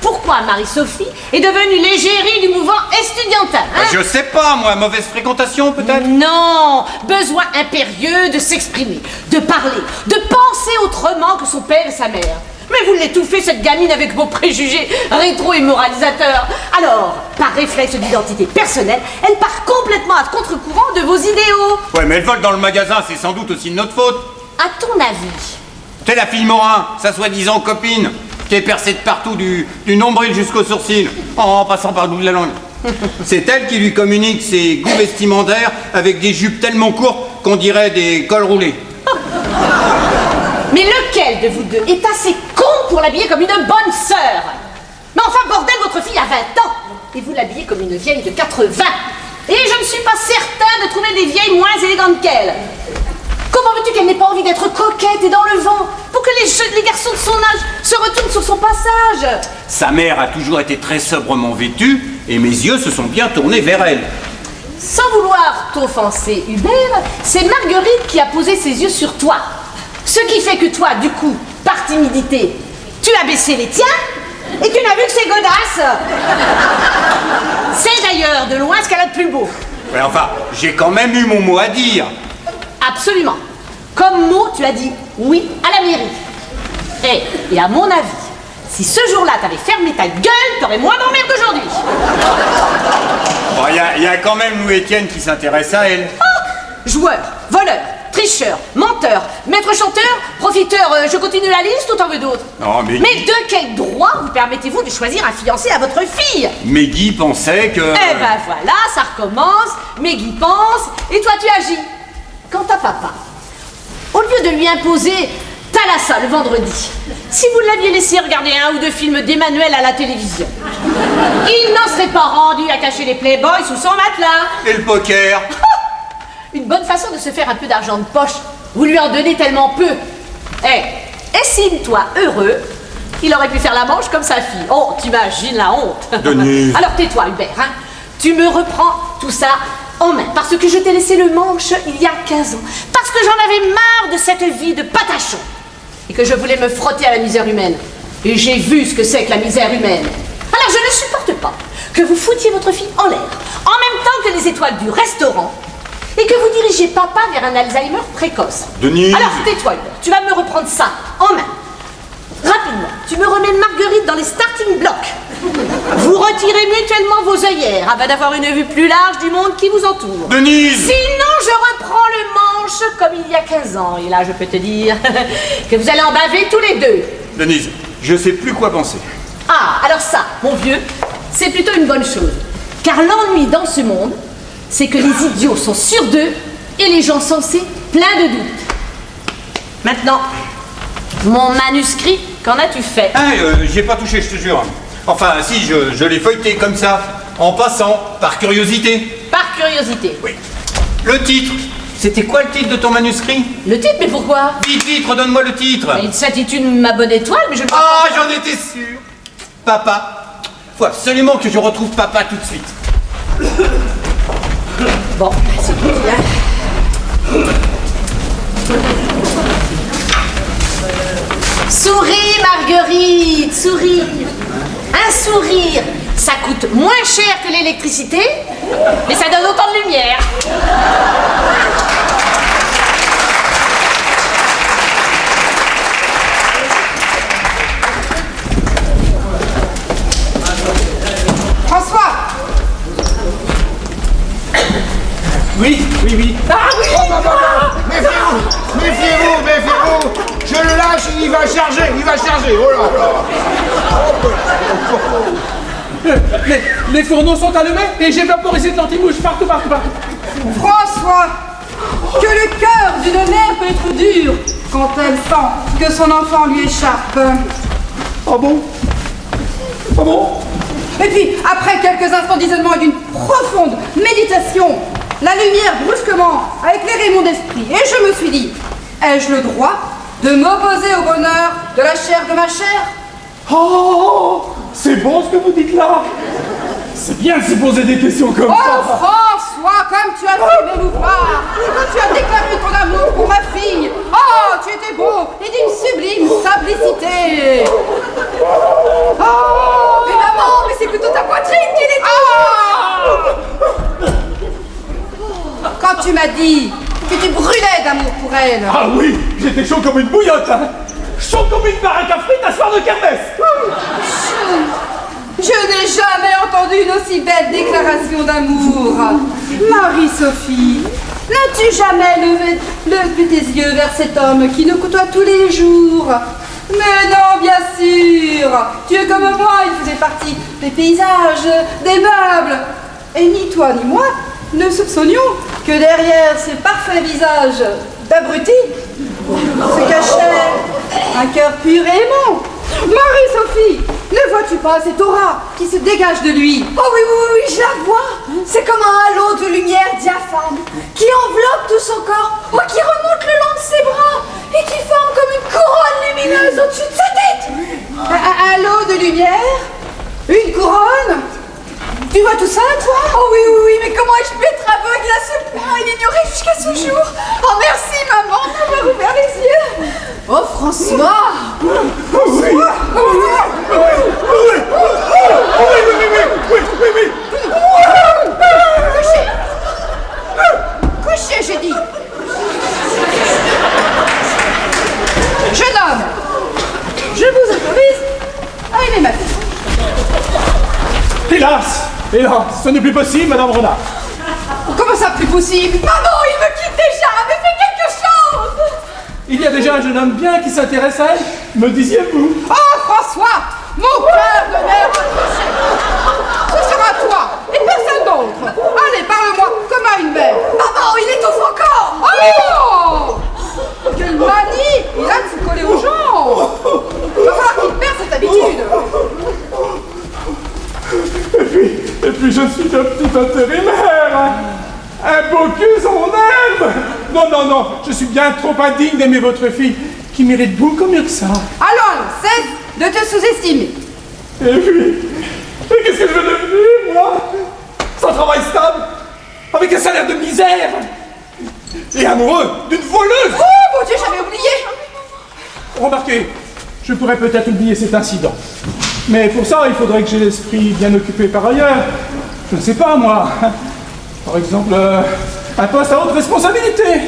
Speaker 9: Pourquoi Marie-Sophie est devenue l'égérie du mouvement estudiantin, hein?
Speaker 6: Je sais pas, moi, mauvaise fréquentation peut-être?
Speaker 9: Non, besoin impérieux de s'exprimer, de parler, de penser autrement que son père et sa mère. Mais vous l'étouffez, cette gamine, avec vos préjugés rétro et moralisateurs. Alors, par réflexe d'identité personnelle, elle part complètement à contre-courant de vos idéaux.
Speaker 6: Ouais, mais le vol dans le magasin, c'est sans doute aussi de notre faute.
Speaker 9: À ton avis?
Speaker 6: C'est la fille Morin, sa soi-disant copine, qui est percée de partout, du nombril jusqu'au sourcil, en passant par le bout de la langue. C'est elle qui lui communique ses goûts vestimentaires avec des jupes tellement courtes qu'on dirait des cols roulés.
Speaker 9: Mais lequel de vous deux est assez con pour l'habiller comme une bonne sœur? Mais enfin, bordel, votre fille a 20 ans et vous l'habillez comme une vieille de 80. Et je ne suis pas certain de trouver des vieilles moins élégantes qu'elle. Comment veux-tu qu'elle n'ait pas envie d'être coquette et dans le vent pour que les garçons de son âge se retournent sur son passage?
Speaker 6: Sa mère a toujours été très sobrement vêtue et mes yeux se sont bien tournés vers elle.
Speaker 9: Sans vouloir t'offenser, Hubert, c'est Marguerite qui a posé ses yeux sur toi. Ce qui fait que toi, du coup, par timidité, tu as baissé les tiens et tu n'as vu que c'est godasse. C'est d'ailleurs de loin ce qu'elle a de plus beau.
Speaker 6: Mais enfin, j'ai quand même eu mon mot à dire.
Speaker 9: Absolument. Comme mot, tu as dit oui à la mairie. Et à mon avis, si ce jour-là t'avais fermé ta gueule, t'aurais moins d'emmerde aujourd'hui.
Speaker 6: Bon, y a quand même Louis Étienne qui s'intéresse à elle.
Speaker 9: Oh, joueur, voleur, tricheur, menteur, maître chanteur, profiteur, je continue la liste ou t'en veux d'autres?
Speaker 6: Non, mais...
Speaker 9: Mais de quel droit vous permettez-vous de choisir un fiancé à votre fille?
Speaker 6: Mais Guy pensait que...
Speaker 9: Eh ben voilà, ça recommence, mais Guy pense, et toi tu agis. Quant à papa, au lieu de lui imposer Thalassa le vendredi, si vous l'aviez laissé regarder un ou deux films d'Emmanuel à la télévision, il n'en serait pas rendu à cacher les Playboys sous son matelas.
Speaker 6: Et le poker?
Speaker 9: Une bonne façon de se faire un peu d'argent de poche. Vous lui en donnez tellement peu. Estime-toi heureux. Il aurait pu faire la manche comme sa fille. Oh, t'imagines la honte.
Speaker 6: Denise.
Speaker 9: Alors tais-toi, Hubert. Hein. Tu me reprends tout ça en main. Parce que je t'ai laissé le manche il y a 15 ans. Parce que j'en avais marre de cette vie de patachon. Et que je voulais me frotter à la misère humaine. Et j'ai vu ce que c'est que la misère humaine. Alors je ne supporte pas que vous foutiez votre fille en l'air, en même temps que les étoiles du restaurant, et que vous dirigiez papa vers un Alzheimer précoce.
Speaker 6: Denise.
Speaker 9: Alors tais-toi, Hubert. Tu vas me reprendre ça en main. Rapidement, tu me remets Marguerite dans les starting blocks. Vous retirez mutuellement vos œillères afin d'avoir une vue plus large du monde qui vous entoure.
Speaker 6: Denise.
Speaker 9: Sinon, je reprends le manche comme il y a 15 ans. Et là, je peux te dire que vous allez en baver tous les deux.
Speaker 6: Denise, je sais plus quoi penser.
Speaker 9: Ah, alors ça, mon vieux, c'est plutôt une bonne chose. Car l'ennui dans ce monde, c'est que les idiots sont sûrs d'eux et les gens sensés pleins de doutes. Maintenant, mon manuscrit, qu'en as-tu fait?
Speaker 6: J'y ai pas touché, je te jure. Enfin, si, je l'ai feuilleté comme ça, en passant, par curiosité.
Speaker 9: Par curiosité.
Speaker 6: Oui. Le titre. C'était quoi le titre de ton manuscrit?
Speaker 9: Le titre, mais pourquoi?
Speaker 6: Vite, vite, redonne-moi le titre.
Speaker 9: Il s'intitule Ma bonne étoile, mais je ne vois
Speaker 6: Ah,
Speaker 9: pas.
Speaker 6: j'en étais sûr. Papa. Faut absolument que je retrouve papa tout de suite.
Speaker 9: Bon, c'est tout, hein. Souris, Marguerite, souris. Un sourire, ça coûte moins cher que l'électricité, mais ça donne autant de lumière.
Speaker 5: François!
Speaker 4: Oui. Ah oui.
Speaker 2: Méfiez-vous. Je le lâche, il va charger. Oh là là.
Speaker 4: Les fourneaux sont allumés et j'ai vaporisé de l'anti-mouche partout.
Speaker 5: François! Que le cœur d'une mère peut être dur quand elle sent que son enfant lui échappe.
Speaker 4: Ah bon?
Speaker 5: Et puis, après quelques instants d'isolement et d'une profonde méditation, la lumière brusquement a éclairé mon esprit et je me suis dit, ai-je le droit de m'opposer au bonheur de la chair de ma chair?
Speaker 4: Oh, c'est bon ce que vous dites là. C'est bien de se poser des questions comme
Speaker 5: Oh
Speaker 4: ça.
Speaker 5: François, comme tu as fait m'émouvoir, quand tu as déclaré ton amour pour ma fille, oh, tu étais beau et d'une sublime simplicité. Oh, mais maman, mais c'est plutôt ta poitrine qui est quand tu m'as dit que tu brûlais d'amour pour elle.
Speaker 4: Ah oui, j'étais chaud comme une bouillotte, hein. Chaud comme une baraque à frites à soir de kermesse.
Speaker 5: Je n'ai jamais entendu une aussi belle déclaration d'amour. Marie-Sophie, n'as-tu jamais levé tes yeux vers cet homme qui nous côtoie tous les jours? Mais non, bien sûr. Tu es comme moi, il faisait partie des paysages, des meubles. Et ni toi ni moi ne soupçonnions que derrière ce parfait visage d'abruti se cachait un cœur pur et aimant. Marie-Sophie, ne vois-tu pas cette aura qui se dégage de lui?
Speaker 7: Oh oui, oui, oui, je la vois. C'est comme un halo de lumière diaphane qui enveloppe tout son corps, oh, qui remonte le long de ses bras et qui forme comme une couronne lumineuse au-dessus de sa tête.
Speaker 5: Un halo de lumière? Une couronne? Tu vois tout ça, toi?
Speaker 7: Oh oui, oui, oui, mais comment ai-je pu être aveugle à ce point et l'ignorer jusqu'à ce jour? Oh merci, maman, d'avoir ouvert les yeux. Oh, François. François.
Speaker 5: Couchez! Couchez, j'ai dit! Jeune homme, je vous autorise à aimer ma fille.
Speaker 4: Hélas, ce n'est plus possible, Madame Renard.
Speaker 5: Comment ça, plus possible?
Speaker 7: Maman, il me quitte déjà, mais fais quelque chose.
Speaker 4: Il y a déjà un jeune homme bien qui s'intéresse à elle, me disiez-vous.
Speaker 5: Oh, François, mon cœur de mère retrouché. Ce sera toi et personne d'autre. Allez, parle-moi comme à une mère.
Speaker 7: Maman, il étouffe encore.
Speaker 5: Oh! Quelle manie il a de se coller aux gens. Il va falloir qu'il perde cette habitude.
Speaker 4: Et puis je suis un petit intérimaire. Un beau cul sur mon herbe. Non, je suis bien trop indigne d'aimer votre fille, qui mérite beaucoup mieux que ça.
Speaker 5: Allons, cesse de te sous-estimer.
Speaker 4: Et puis, qu'est-ce que je vais devenir, moi? Sans travail stable, avec un salaire de misère, et amoureux d'une voleuse.
Speaker 5: Oh mon Dieu, j'avais oublié.
Speaker 4: Remarquez, je pourrais peut-être oublier cet incident. Mais pour ça, il faudrait que j'ai l'esprit bien occupé par ailleurs. Je ne sais pas, moi. Par exemple, un poste à haute responsabilité.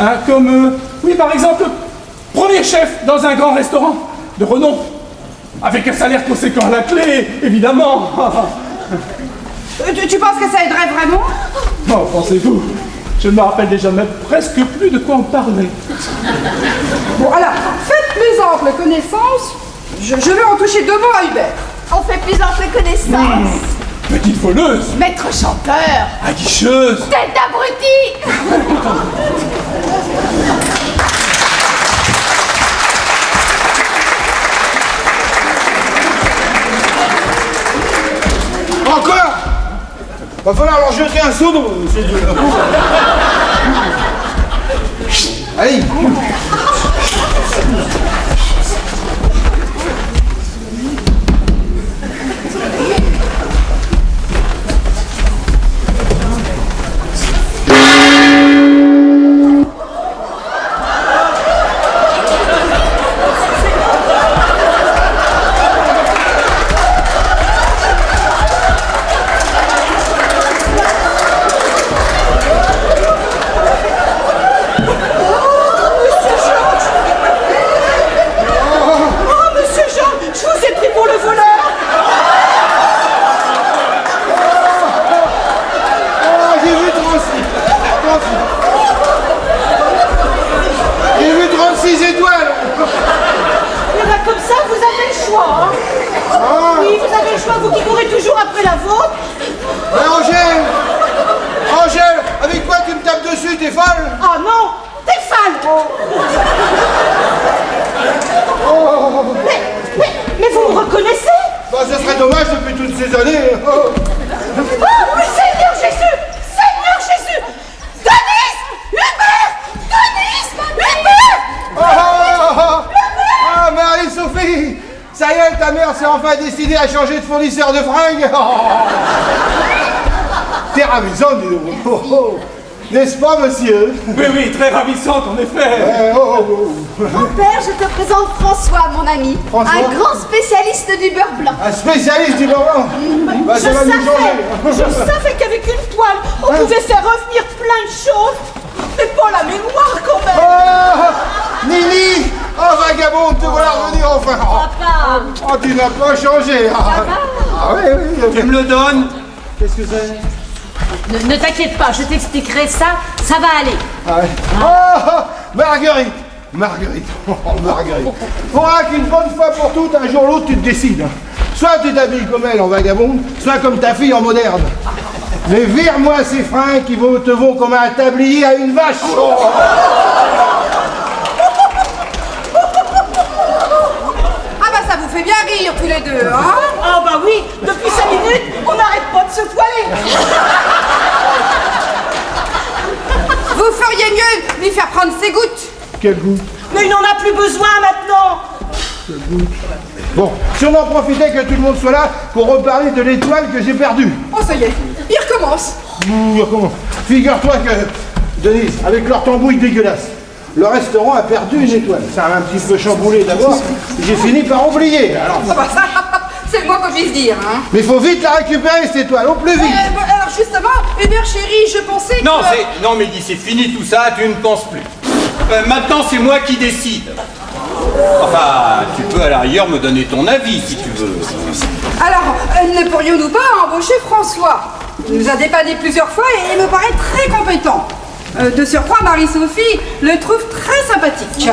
Speaker 4: Hein, comme, oui, par exemple, premier chef dans un grand restaurant de renom. Avec un salaire conséquent à la clé, évidemment.
Speaker 5: Tu penses que ça aiderait vraiment?
Speaker 4: Non, pensez-vous. Je ne me rappelle déjà même presque plus de quoi on parlait.
Speaker 5: Bon, alors, faites mes amples connaissances. Je vais en toucher 2 mots à Hubert.
Speaker 7: On fait plus ample connaissance.
Speaker 4: Petite voleuse,
Speaker 7: Maître chanteur.
Speaker 4: aguicheuse.
Speaker 7: Tête d'abruti.
Speaker 2: Encore. Va falloir leur jeter un seau d'eau, ces deux-là. Allez.
Speaker 3: Vous qui courez toujours après la vôtre.
Speaker 2: Angèle, avec quoi tu me tapes dessus, t'es folle?
Speaker 3: Ah non, t'es folle. Mais vous me reconnaissez?
Speaker 2: Bah, ce serait dommage depuis toutes ces années.
Speaker 3: Oh, Seigneur Jésus! Seigneur Jésus! Denise! Hubert! Denise! Hubert!
Speaker 2: Ah, Marie-Sophie! Ça y est, ta mère s'est enfin décidée à changer de fournisseur de fringues. T'es ravissante, dis donc. N'est-ce pas, monsieur?
Speaker 4: Oui, très ravissante, en effet.
Speaker 7: Mon père, je te présente François, mon ami.
Speaker 2: François?
Speaker 7: Un grand spécialiste du beurre blanc.
Speaker 2: Un spécialiste du beurre blanc? Bah,
Speaker 3: Je
Speaker 2: ça va nous changer.
Speaker 3: savais qu'avec une toile, on pouvait faire revenir plein de choses, mais pas la mémoire quand même.
Speaker 2: Nini! Oh, vagabond, te voilà revenir enfin.
Speaker 9: Papa.
Speaker 2: Oh, tu n'as pas changé. Ah oui.
Speaker 6: Tu me le donnes?
Speaker 2: Qu'est-ce que c'est?
Speaker 9: Ne t'inquiète pas, je t'expliquerai ça, ça va aller.
Speaker 2: Marguerite. Faudra qu'une bonne fois pour toutes, un jour ou l'autre, tu te décides. Soit tu t'habilles comme elle en vagabonde, soit comme ta fille en moderne. Mais vire-moi ces fringues qui te vont comme un tablier à une vache.
Speaker 5: fait bien rire tous les deux, hein?
Speaker 3: Ah bah oui, depuis 5 minutes, on n'arrête pas de se toiler.
Speaker 5: Vous feriez mieux de lui faire prendre ses gouttes.
Speaker 2: Quel goût.
Speaker 3: Mais il n'en a plus besoin maintenant.
Speaker 2: Bon, si on en profitait que tout le monde soit là pour reparler de l'étoile que j'ai perdue.
Speaker 5: Oh, ça y est, il recommence.
Speaker 2: Comment? Figure-toi que, Denise, avec leur tambouille dégueulasse, le restaurant a perdu une étoile. Ça a un petit peu chamboulé d'abord, j'ai fini par oublier. Alors,
Speaker 5: Ah bah ça, c'est le moins qu'on puisse dire, hein.
Speaker 2: mais il faut vite la récupérer cette étoile, au plus vite.
Speaker 5: Alors justement, Hubert chéri, je pensais que...
Speaker 6: Non, Mehdi, c'est fini tout ça, tu ne penses plus. Maintenant, c'est moi qui décide. Enfin, tu peux à la rigueur me donner ton avis si tu veux.
Speaker 5: Alors, ne pourrions-nous pas embaucher François? Il nous a dépanné plusieurs fois et il me paraît très compétent. De surcroît, Marie-Sophie le trouve très sympathique.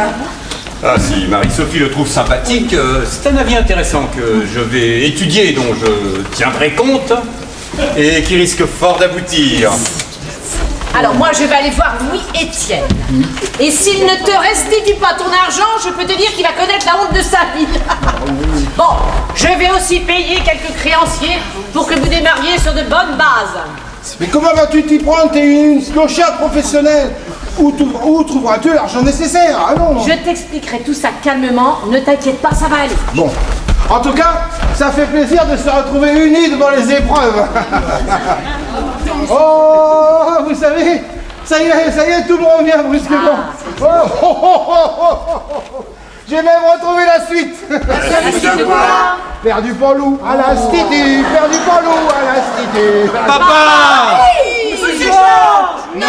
Speaker 6: Ah, si Marie-Sophie le trouve sympathique, c'est un avis intéressant que je vais étudier, dont je tiendrai compte et qui risque fort d'aboutir.
Speaker 9: Alors moi je vais aller voir Louis-Étienne. Et s'il ne te restitue pas ton argent, je peux te dire qu'il va connaître la honte de sa vie. Bon, je vais aussi payer quelques créanciers pour que vous démarriez sur de bonnes bases.
Speaker 2: Mais comment vas-tu t'y prendre? T'es une clochard professionnelle. Où trouveras-tu l'argent nécessaire? Ah non.
Speaker 9: Je t'expliquerai tout ça calmement, ne t'inquiète pas, ça va aller.
Speaker 2: Bon. En tout cas, ça fait plaisir de se retrouver unis devant les épreuves. Oh, vous savez, ça y est, tout me revient brusquement. J'ai même retrouvé la suite. Perdu pour loup à l'institut, perdu pour loup à l'institut.
Speaker 6: Papa!
Speaker 3: Monsieur Georges!
Speaker 5: Non!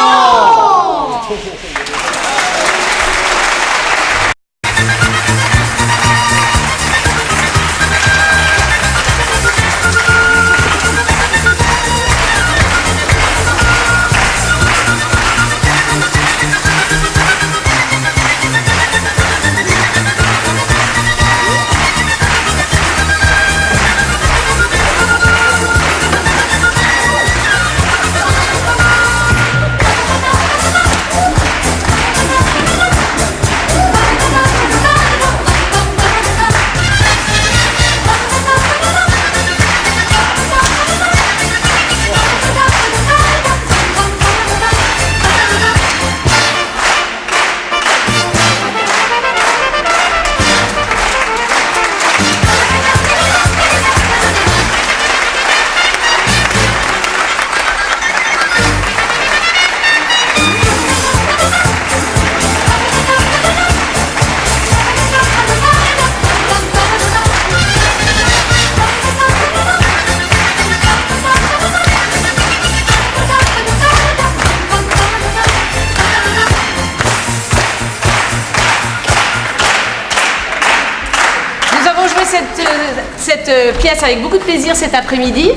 Speaker 9: Cette pièce avec beaucoup de plaisir cet après-midi.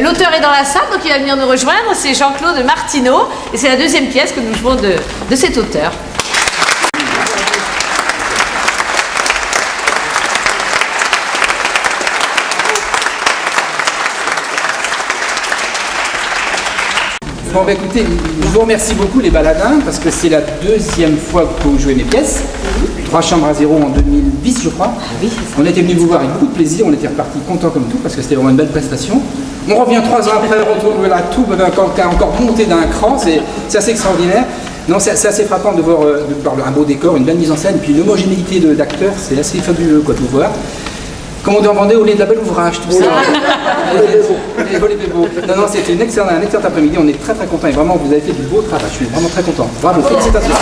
Speaker 9: L'auteur est dans la salle, donc il va venir nous rejoindre. C'est Jean-Claude Martineau et c'est la deuxième pièce que nous jouons de cet auteur.
Speaker 10: Bon bah écoutez, je vous remercie beaucoup les baladins parce que c'est la deuxième fois que vous jouez mes pièces. 3 chambres à 0 en 2010 je crois.
Speaker 9: Oui.
Speaker 10: On était venus vous voir avec beaucoup de plaisir, on était repartis contents comme tout parce que c'était vraiment une belle prestation. On revient 3 ans après, on retrouve la troupe qui a encore monté d'un cran, c'est assez extraordinaire. Non, c'est assez frappant de voir un beau décor, une belle mise en scène, puis une homogénéité d'acteurs, c'est assez fabuleux quoi, de vous voir. Comme on dit en Vendée, au lieu de la belle ouvrage, tout ça. Les beaux. Non, c'était un excellent après-midi. On est très très contents et vraiment, vous avez fait du beau travail. Je suis vraiment très content. Bravo, félicitations.